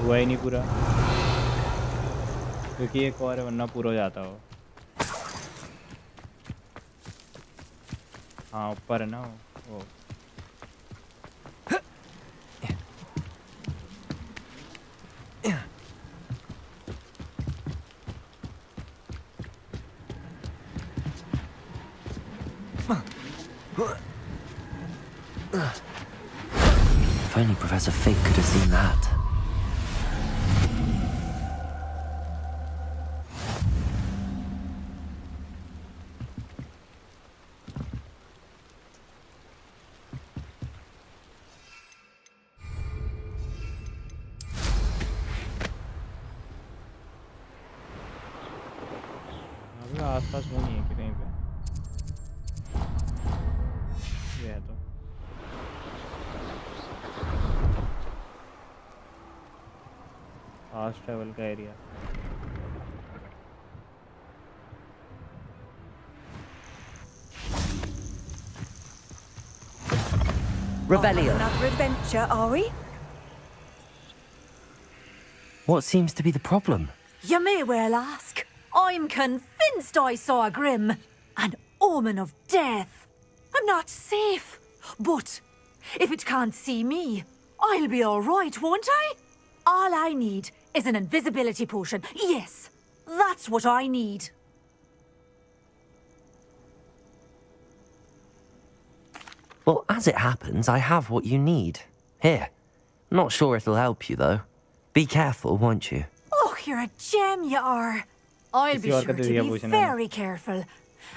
हुआ ही नहीं पूरा क्योंकि एक और है वरना पूरा हो जाता हो। हाँ ऊपर है ना वो। If only Professor Fig could have seen that. आसपास वो नहीं है कि कहीं पे ये है तो फास्ट ट्रैवल का area. Revelio. Another adventure, are we? What seems to be the problem? You may well ask. I'm convinced I saw a Grim, an omen of death. I'm not safe, but if it can't see me, I'll be all right, won't I? All I need is an invisibility potion. Yes, that's what I need. Well, as it happens, I have what you need. Here. Not sure it'll help you, though. Be careful, won't you? Oh, you're a gem, you are. I'll be sure to be very careful.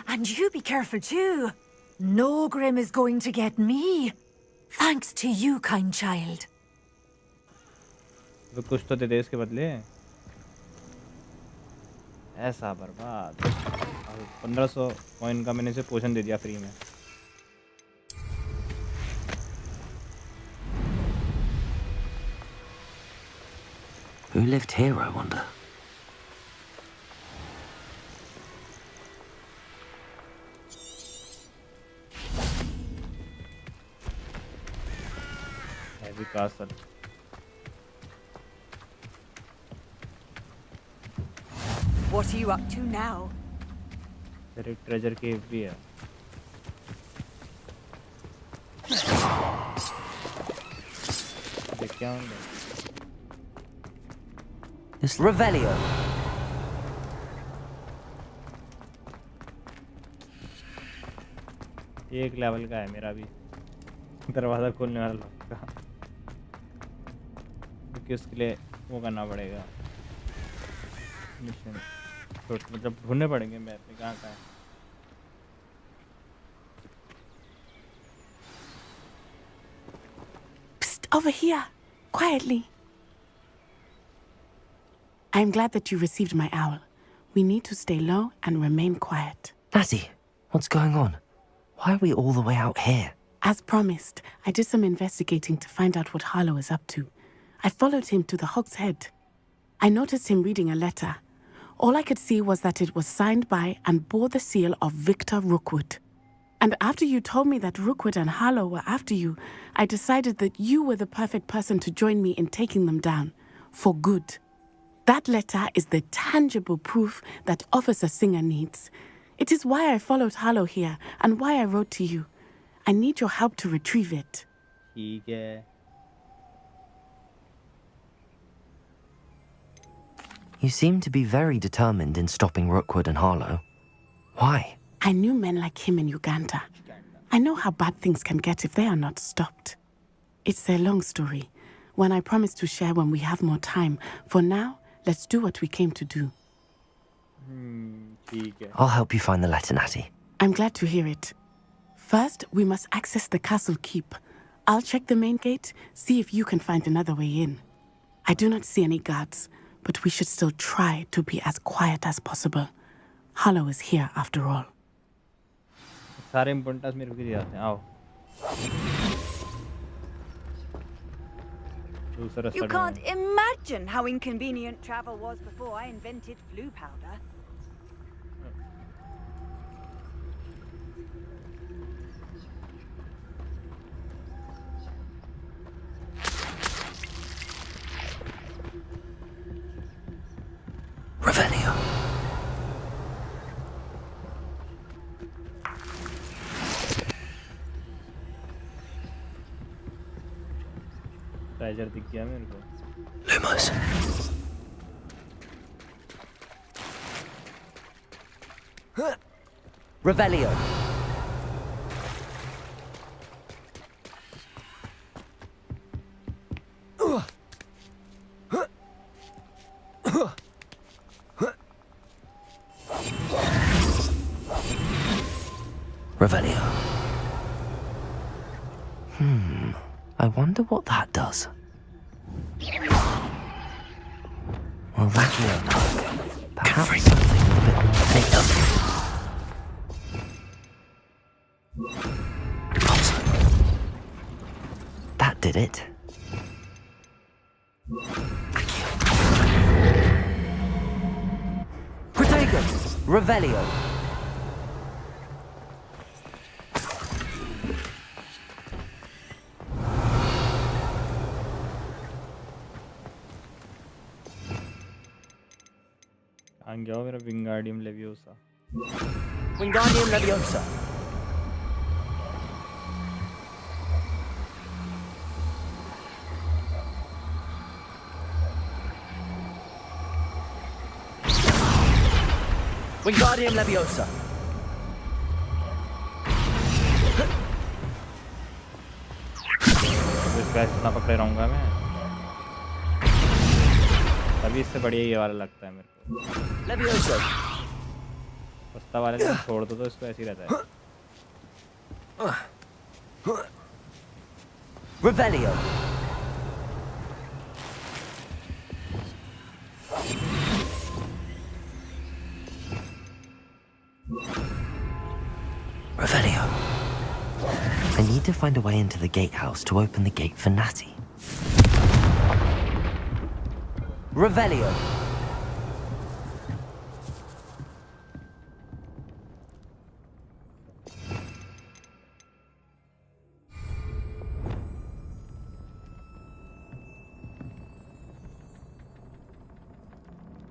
And you be careful too. No Grim is going to get me. Thanks to you, kind child. तो कुछ तो दे दे इसके बदले। ऐसा बर्बाद। 1500 coin का मैंने इसे पोशन दे दिया फ्री में। Who lived here, I wonder? Heavy castle. What are you up to now? तेरे treasure cave भी है। देखते क्या होंगे? This Revelio. एक लेवल का है मेरा भी दरवाजा खोलने वाला लगता क्योंकि उसके लिए वो करना पड़ेगा मिशन तो मतलब ढूंढने पड़ेंगे मैप में कहाँ है Psst, over here quietly. I'm glad that you received my owl. We need to stay low and remain quiet. Natty, what's going on? Why are we all the way out here? As promised, I did some investigating to find out what Harlow is up to. I followed him to the Hog's Head. I noticed him reading a letter. All I could see was that it was signed by and bore the seal of Victor Rookwood. And after you told me that Rookwood and Harlow were after you, I decided that you were the perfect person to join me in taking them down. For good. That letter is the tangible proof that Officer Singer needs. It is why I followed Harlow here and why I wrote to you. I need your help to retrieve it. ठीक है. You seem to be very determined in stopping Rookwood and Harlow. Why? I knew men like him in Uganda. I know how bad things can get if they are not stopped. It's a long story, one I promise to share when we have more time. For now, let's do what we came to do. I'll help you find the letter, Natty. I'm glad to hear it. First, we must access the castle keep. I'll check the main gate, see if you can find another way in. I do not see any guards, but we should still try to be as quiet as possible. Harlow is here after all. सारे important tasks मेरे को दिए जाते हैं. आओ. You can't imagine how inconvenient travel was before I invented flu powder. Revelio. Treasure दिख गया मेरे को. Lumos. Revelio. Revelio. I wonder what that does. Well, that will know. Perhaps something a bit more fatal. That did it. Protego! Revelio. Andiamo per Wingardium Leviosa. Wingardium Leviosa. Wingardium Leviosa. इसका इतना पकड़े रहूंगा मैं. तभी इससे बढ़िया ये वाला लगता है मेरे को. Leviosa. सस्ता वाले को छोड़ दो तो इसको ऐसे ही रहता है. Revelio. Revelio. I need to find a way into the gatehouse to open the gate for Natty. Revelio.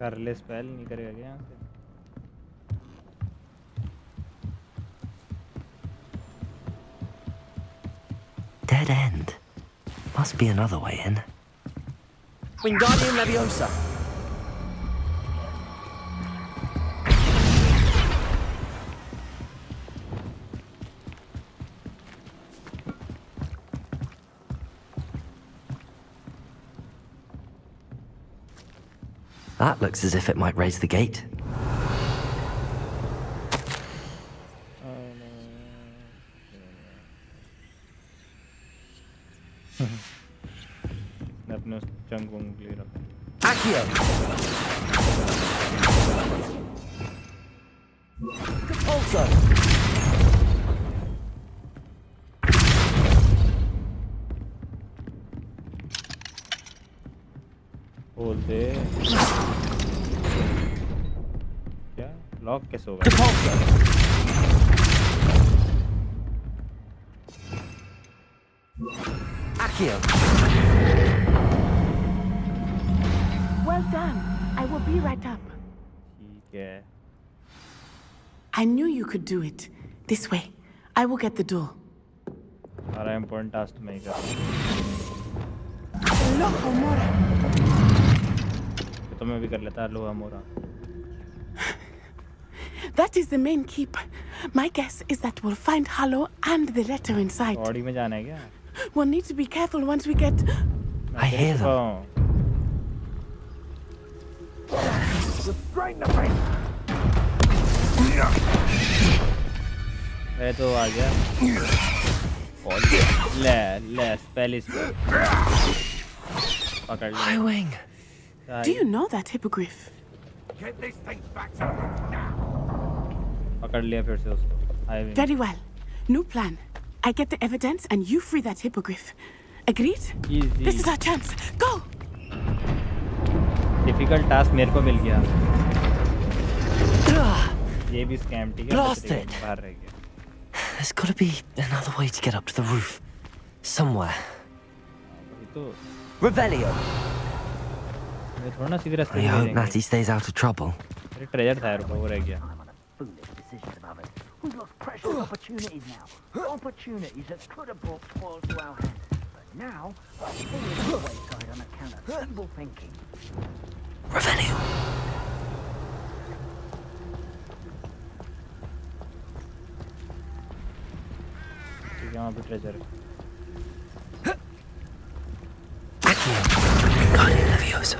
कर ले स्पेल नहीं करेगा क्या यहाँ से? Dead end. Must be another way in. Wingardium Leviosa. That looks as if it might raise the gate. Accio. Compulso. खोल दे क्या lock कैसे होगा Accio. Well done. I will be right up. ठीक है I knew you could do it. This way. I will get the door. सारा important task मैं ही कर Loco Mora. तो मैं भी कर लेता लोहा मोरा That is the main keep. My guess is that we'll find Hallow and the letter inside. Body में जाना है क्या We'll need to be careful once we get... I hear them. Restrain the face. मैं तो आ गया और ले spell पकड़ ले Highwing. Do you know that hippogriff? Get this thing back to me now. पकड़ लिया फिर से उसको Very well. New plan. I get the evidence and you free that hippogriff. Agreed? Easy. This is our chance. Go! Difficult task मेरे को मिल गया ये भी scam ठीक है Blast it. बाहर रह गया There's got to be another way to get up to the roof. Somewhere. तो Revelio. मैं थोड़ा ना सीधे रास्ते I में hope जाएंगे Natty stays out of trouble. मेरे ट्रेजर था यार वो रह गया Foolish decision of others. We've lost precious opportunities now. Opportunities that could have brought spoils to our hands. But now, we're falling to the wayside on account of feeble thinking. Revelio. ठीक है वहाँ पे treasure है Accio. Wingardium Leviosa.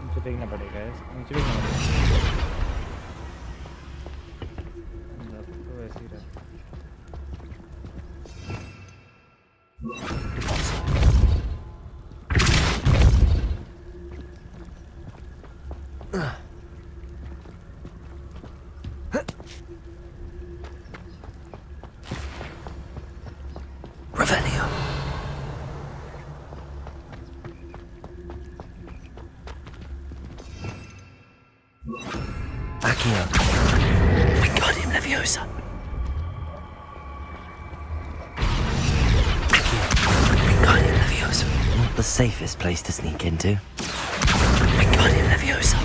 नीचे देखना पड़ेगा नीचे देखना पड़ेगा तो ऐसे ही रहा Revelio. Accio. Wingardium Leviosa. Accio. Wingardium Leviosa. Not the safest place to sneak into. Wingardium Leviosa.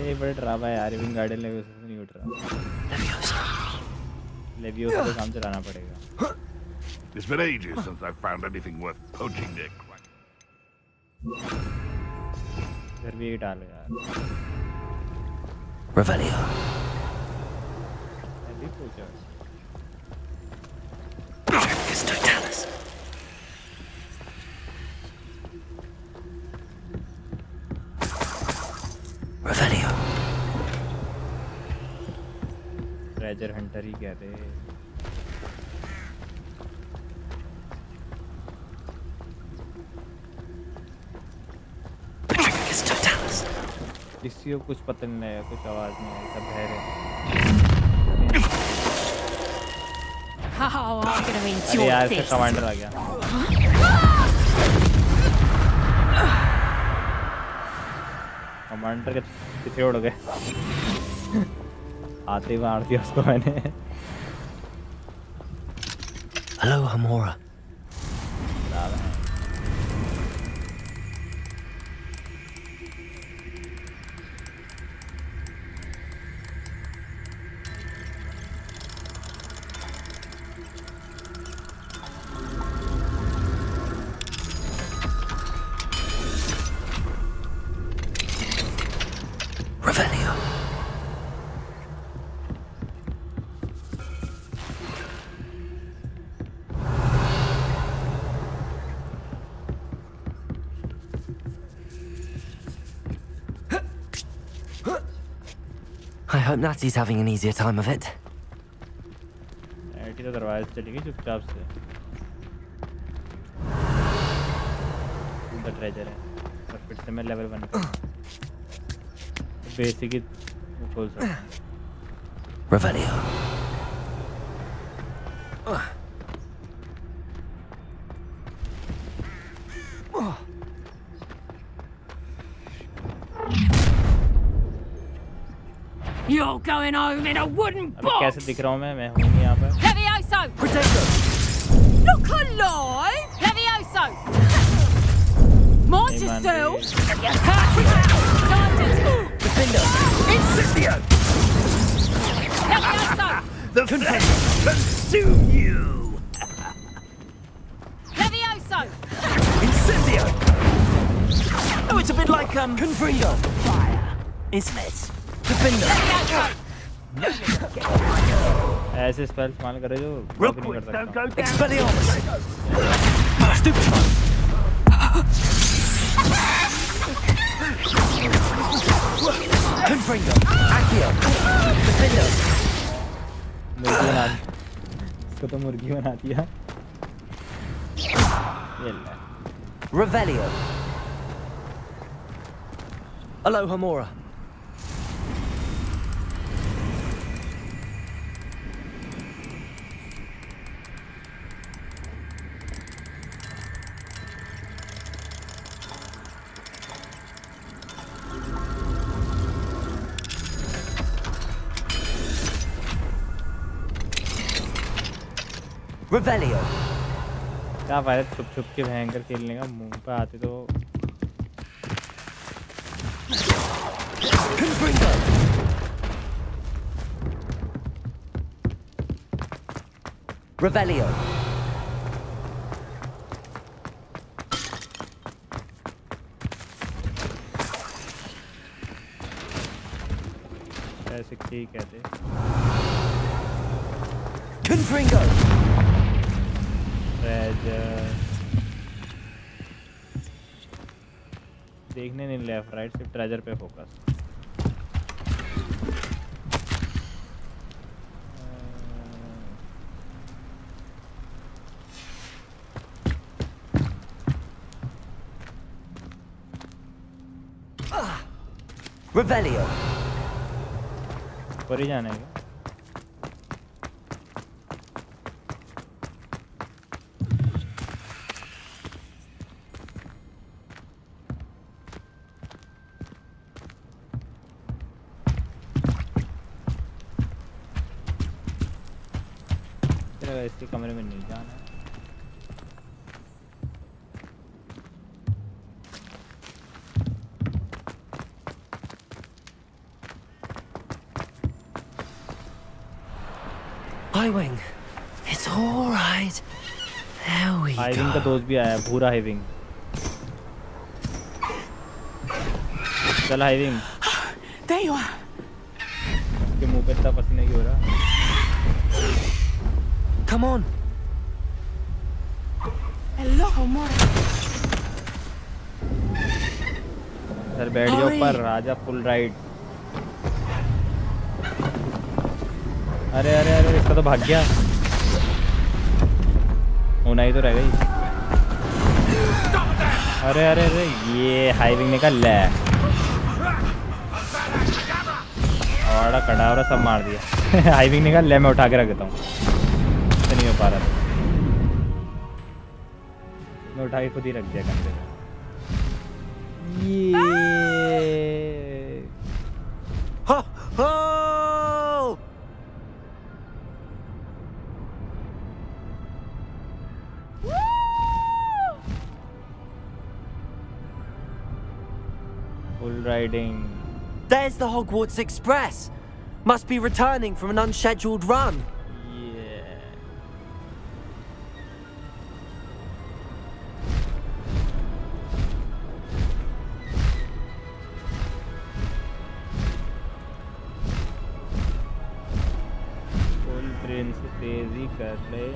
ये बड़ा ड्रामा है यार विंगार्डियम लेवियोसा से नहीं उठ रहा लेवियोसा पे काम चलाना पड़ेगा It's been ages since I've found anything worth poaching their crack. इधर भी डालो यार Revelio. अभी पूछो Totalis. Revelio. ट्रेजर हंटर ही कहते हैं Totalis. किसी को कुछ पता नहीं है कुछ आवाज नहीं आई सब बहरे अरे यार इसका कमांडर आ गया कमांडर के पीछे उड़ गए आते ही मार दिया उसको मैंने Hello, Hamora. hope Natty's having an easier time of it. तो दरवाजे से चली गई चुपचाप से। The treasure है और फिर से मैं level 1 बेसिक ही खोल सकता हूँ। Revelio. You're going home in a wooden अभी box. कैसे दिख रहा हूँ मैं हूँ नहीं यहाँ पर। Levioso! Look alive! Levioso! Mind yourself! Defender! Incendio! Levioso! The flesh consume you! Levioso! Incendio! Oh, it's a bit like, Confringo. Fire, isn't it? Defender! ऐसे स्पेल इस्तेमाल करे जो Rook नहीं कर don't सकता। go down. Expelliarmus! Stupid! Confringo! Accio! Defender! मुर्गी बना इसको तो मुर्गी बना दिया। ये ले। Revelio. Aloha Mora. Revelio. क्या फायदा छुप छुप के भयंकर खेलने का मुंह पे आते तो Revelio. ऐसे ठीक कहते। Confringo. ट्रेजर देखने नहीं लेफ्ट राइट सिर्फ ट्रेजर पे फोकस। Revelio. ऊपर ही जाना है क्या? इसके कमरे में नहीं जाना। Highwing. It's all right. There we hiving का go. दोस्त भी आया भूरा हाइविंग। चल हाइविंग। There you are. के मुंह पे इतना पसीना क्यों हो रहा? Come on. Hello, Mora. Sir बैठ जाओ ऊपर राजा फुल राइड। अरे अरे अरे इसका तो भाग गया। होना ही तो रह गई। अरे अरे अरे ये हाइविंग निकल ले। और कटावरा सब मार दिया। हाइविंग निकल ले मैं उठा के रख देता हूँ। नहीं हो पा रहा था। मैं उठा के खुद ही रख दिया कमरे में। ये Ho ho! full riding. There's the Hogwarts Express. Must be returning from an unscheduled run. Yeah. Full train से तेजी कर ले।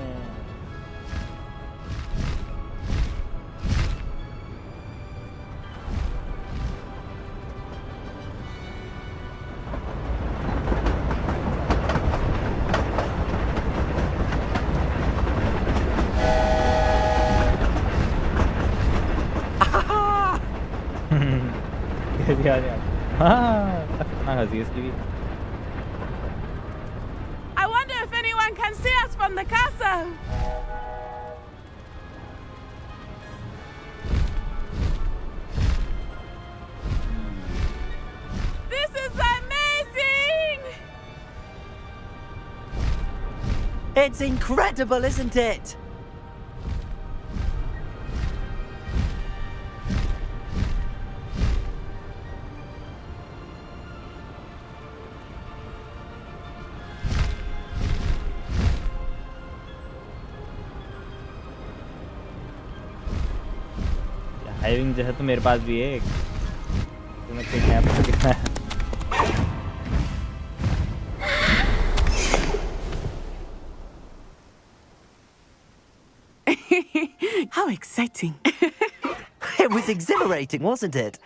भी आ गया हाँ खतरनाक हंसी इसकी भी I wonder if anyone can see us from the castle. This is amazing! It's incredible, isn't it? Hiving जैसा तो मेरे पास भी है एक तो मैं किडनैप कर दिखा है How exciting. It was exhilarating, wasn't it?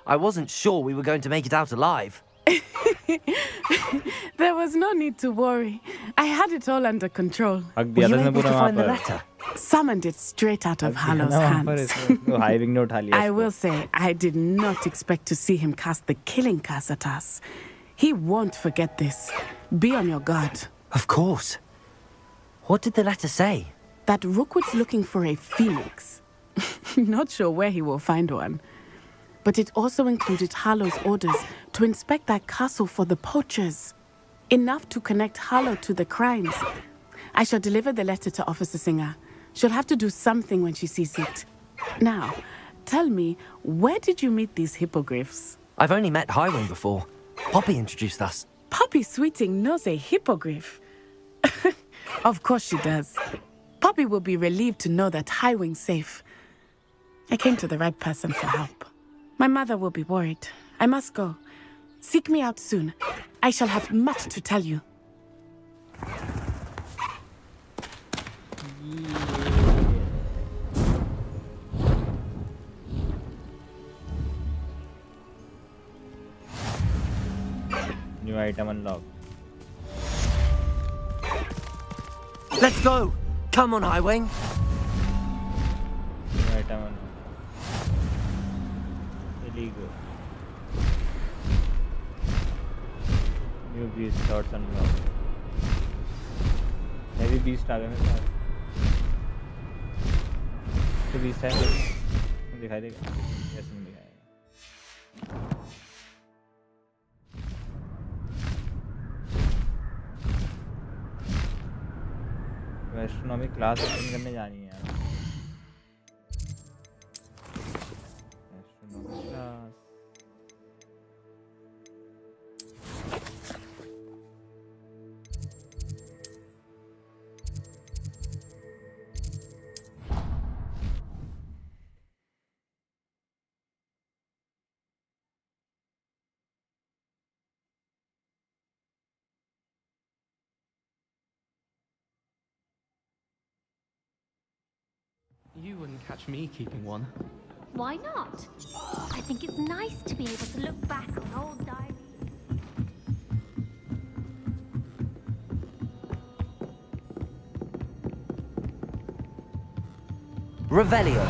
I wasn't sure we were going to make it out alive. There was no need to worry. I had it all under control. Were you able to find the letter? Summoned it straight out of Halo's hands. I will say, I did not expect to see him cast the killing curse at us. He won't forget this. Be on your guard. Of course. What did the letter say? That Rookwood's looking for a phoenix. Not sure where he will find one. But it also included Halo's orders to inspect that castle for the poachers. Enough to connect Halo to the crimes. I shall deliver the letter to Officer Singer. She'll have to do something when she sees it. Now, tell me, where did you meet these hippogriffs? I've only met Highwing before. Poppy introduced us. Poppy Sweeting knows a hippogriff. Of course she does. Poppy will be relieved to know that Highwing's safe. I came to the right person for help. My mother will be worried. I must go. Seek me out soon. I shall have much to tell you. New item unlocked. Let's go! Come on, Highwing! New item unlocked. Illegal. New beast shots unlocked. Heavy beast आ गए मेरे पास. तो beast है दिखाई देगा. Yes नहीं दिखाएगा. Astronomy class open करने जानी है यार astronomy class You wouldn't catch me keeping one. Why not? I think it's nice to be able to look back on old diaries. Revelio.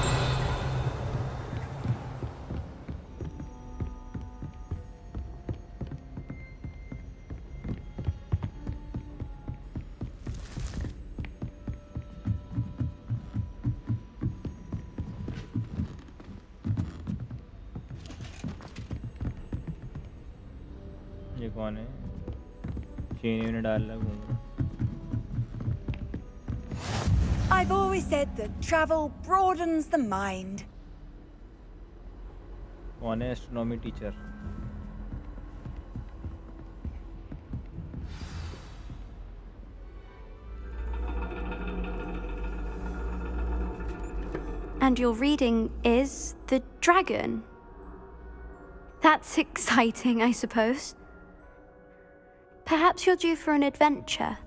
ये कौन है चीनी में डाल रहा घूम रहा I've always said that travel broadens the mind. कौन है astronomy teacher And your reading is The Dragon. That's exciting, I suppose. Perhaps you're due for an adventure.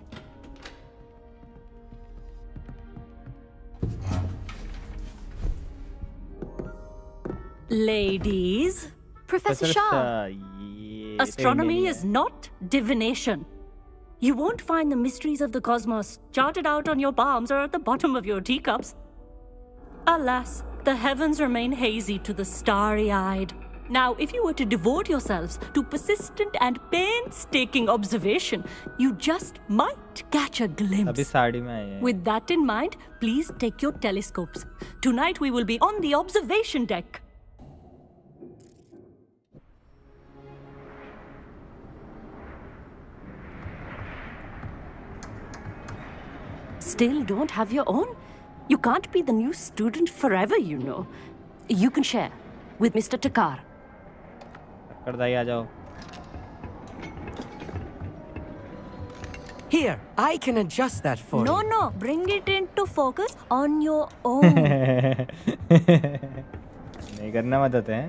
Ladies. Professor Shah. Astronomy is not divination. You won't find the mysteries of the cosmos charted out on your palms or at the bottom of your teacups. Alas, the heavens remain hazy to the starry-eyed. Now, if you were to devote yourselves to persistent and painstaking observation, you just might catch a glimpse. अभी साड़ी में आई है. With that in mind, please take your telescopes. Tonight we will be on the observation deck. Still don't have your own? You can't be the new student forever, you know. You can share with Mr. Takar. करदाई आ जाओ. Here, I can adjust that for you. No, bring it into focus on your own. नहीं करना मदद है.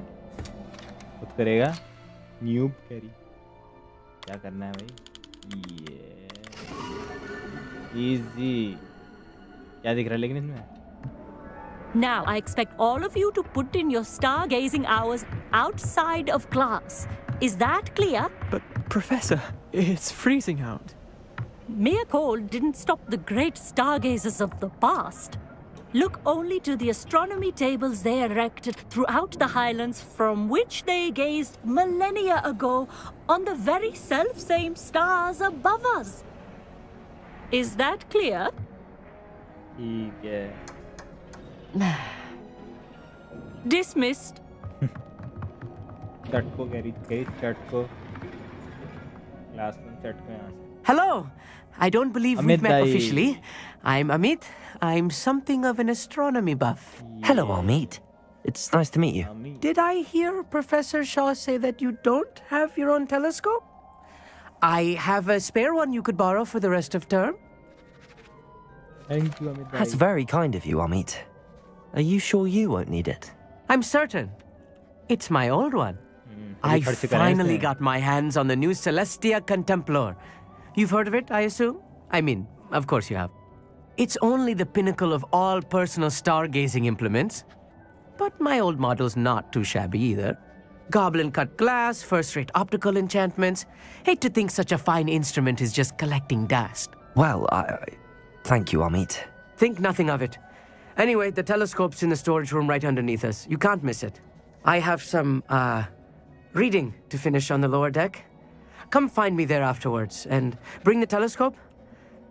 खुद करेगा. Noob carry. क्या करना है भाई? Easy. क्या दिख रहा है लेकिन इसमें? Now, I expect all of you to put in your stargazing hours outside of class. Is that clear? But, Professor, it's freezing out. Mere cold didn't stop the great stargazers of the past. Look only to the astronomy tables they erected throughout the highlands from which they gazed millennia ago on the very self-same stars above us. Is that clear? ठीक है. Dismissed. चटको carry चटको. Class में चटको यहाँ से. Hello. I don't believe we've met Bhai. officially. I'm Amit. I'm something of an astronomy buff. Hello, Amit. It's nice to meet you. Did I hear Professor Shaw say that you don't have your own telescope? I have a spare one you could borrow for the rest of term. Thank you, Amit. That's very kind of you, Amit. Are you sure you won't need it? I'm certain. It's my old one. I finally got my hands on the new Celestia Contemplar. You've heard of it, I assume? I mean, of course you have. It's only the pinnacle of all personal stargazing implements. But my old model's not too shabby either. Goblin-cut glass, first-rate optical enchantments. Hate to think such a fine instrument is just collecting dust. Well, thank you, Amit. Think nothing of it. Anyway, the telescope's in the storage room right underneath us. You can't miss it. I have some, reading to finish on the lower deck. Come find me there afterwards, and bring the telescope.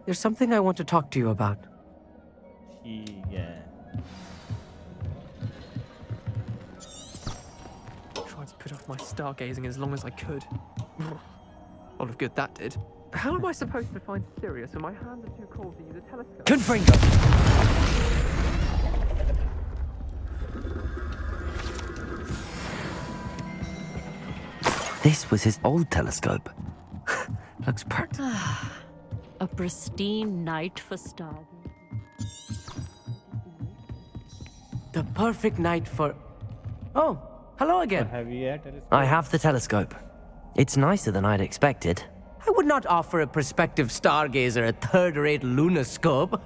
There's something I want to talk to you about. Yeah. Tried to put off my stargazing as long as I could. A lot of good that did. How am I supposed to find Sirius when my hands are too cold to use a telescope? Confringo! This was his old telescope. Looks practical. A pristine night for stargazing. The perfect night for... Oh, hello again. I have the telescope. It's nicer than I'd expected. I would not offer a prospective stargazer a third-rate lunoscope.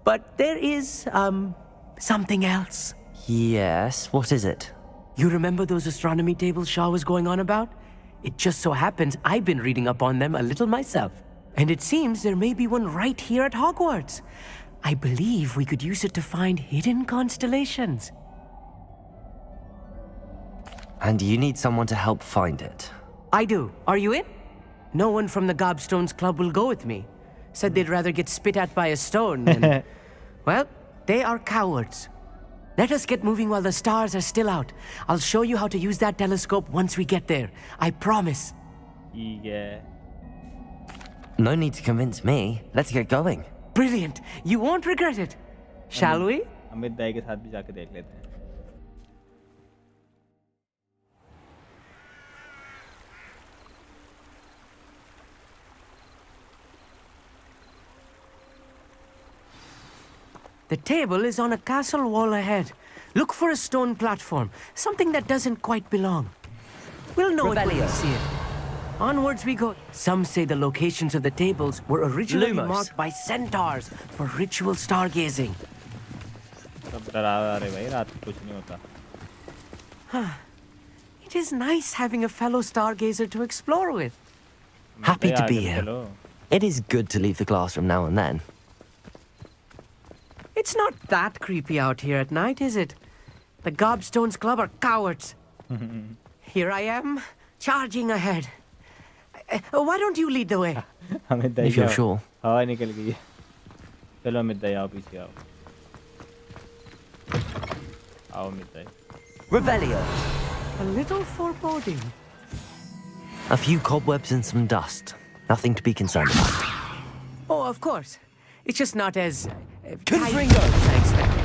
But there is, something else. Yes, what is it? You remember those astronomy tables Shaw was going on about? It just so happens I've been reading up on them a little myself. And it seems there may be one right here at Hogwarts. I believe we could use it to find hidden constellations. And you need someone to help find it. I do. Are you in? No one from the Gobstones Club will go with me. Said they'd rather get spit at by a stone than... Well, they are cowards. Let us get moving while the stars are still out. I'll show you how to use that telescope once we get there. I promise. Yeah. No need to convince me. Let's get going. Brilliant. You won't regret it. Shall we? Amit दाई के साथ भी जाके देख लेते हैं. The table is on a castle wall ahead. Look for a stone platform, something that doesn't quite belong. We'll know it when we see it. Onwards we go. Some say the locations of the tables were originally marked by centaurs for ritual stargazing. It is nice having a fellow stargazer to explore with. Happy to be here. It is good to leave the classroom now and then. It's not that creepy out here at night, is it? The Gobstones Club are cowards. Here I am, charging ahead. Why don't you lead the way? If you're sure. हवा निकल गई है. चलो अमित दाई आओ पीछे आओ. आओ अमित दाई. Revelio. A little foreboding. A few cobwebs and some dust. Nothing to be concerned about. Oh, of course. It's just not as Gryffindor as I expected.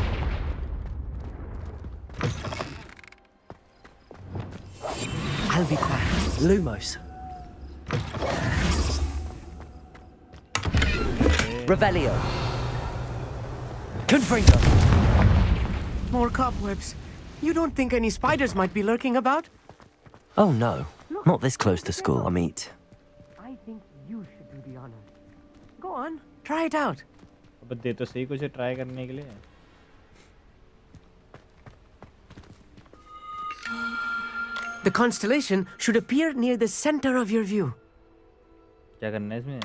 I'll be quiet. Lumos. Revelio. Confringo. More cobwebs. You don't think any spiders might be lurking about? Oh no. Not this close to school, Amit. I think you should do the honor. Go on, try it out. अब दे तो सही कुछ try करने के लिए. The constellation should appear near the center of your view. क्या करना है इसमें?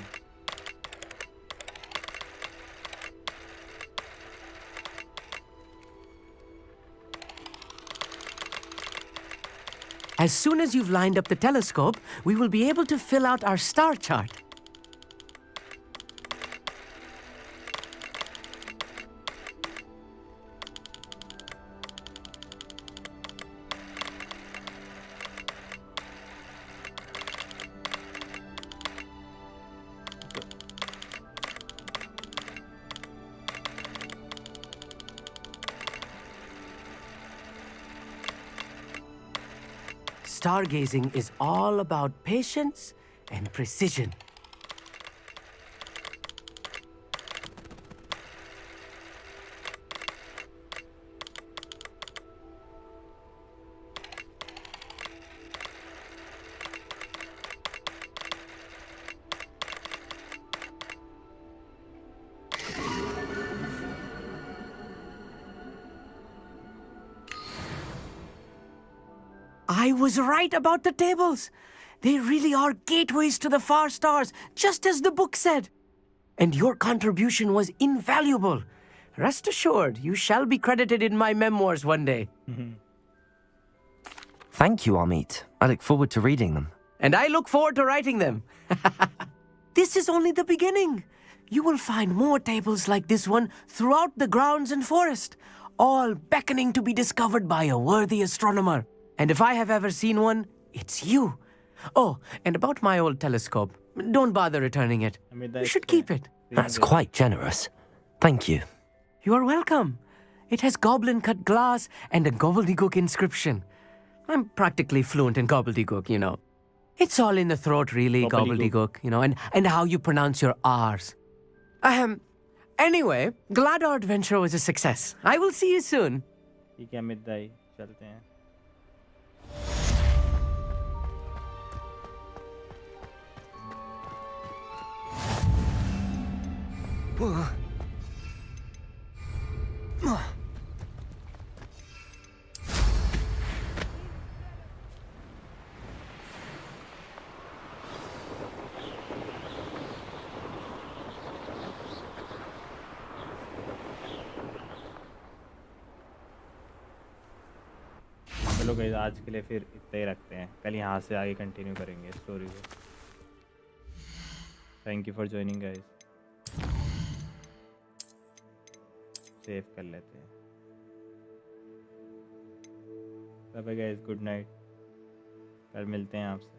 As soon as you've lined up the telescope, we will be able to fill out our star chart. Stargazing is all about patience and precision. I was right about the tables. They really are gateways to the far stars, just as the book said. And your contribution was invaluable. Rest assured, you shall be credited in my memoirs one day. Thank you, Amit. I look forward to reading them. And I look forward to writing them. This is only the beginning. You will find more tables like this one throughout the grounds and forest, all beckoning to be discovered by a worthy astronomer. And if I have ever seen one, it's you. Oh, and about my old telescope, don't bother returning it. You should keep it. That's quite generous. Thank you. You are welcome. It has goblin-cut glass and a gobbledygook inscription. I'm practically fluent in gobbledygook, you know. It's all in the throat, really, gobbledygook, you know, and how you pronounce your R's. Anyway, glad our adventure was a success. I will see you soon. ठीक है अमित दाई, चलते हैं. चलो guys आज के लिए फिर इतना ही रखते हैं. कल यहाँ से आगे कंटिन्यू करेंगे स्टोरी को. Thank you for joining guys. Save कर लेते हैं. Bye bye guys, good night. कल मिलते हैं आपसे.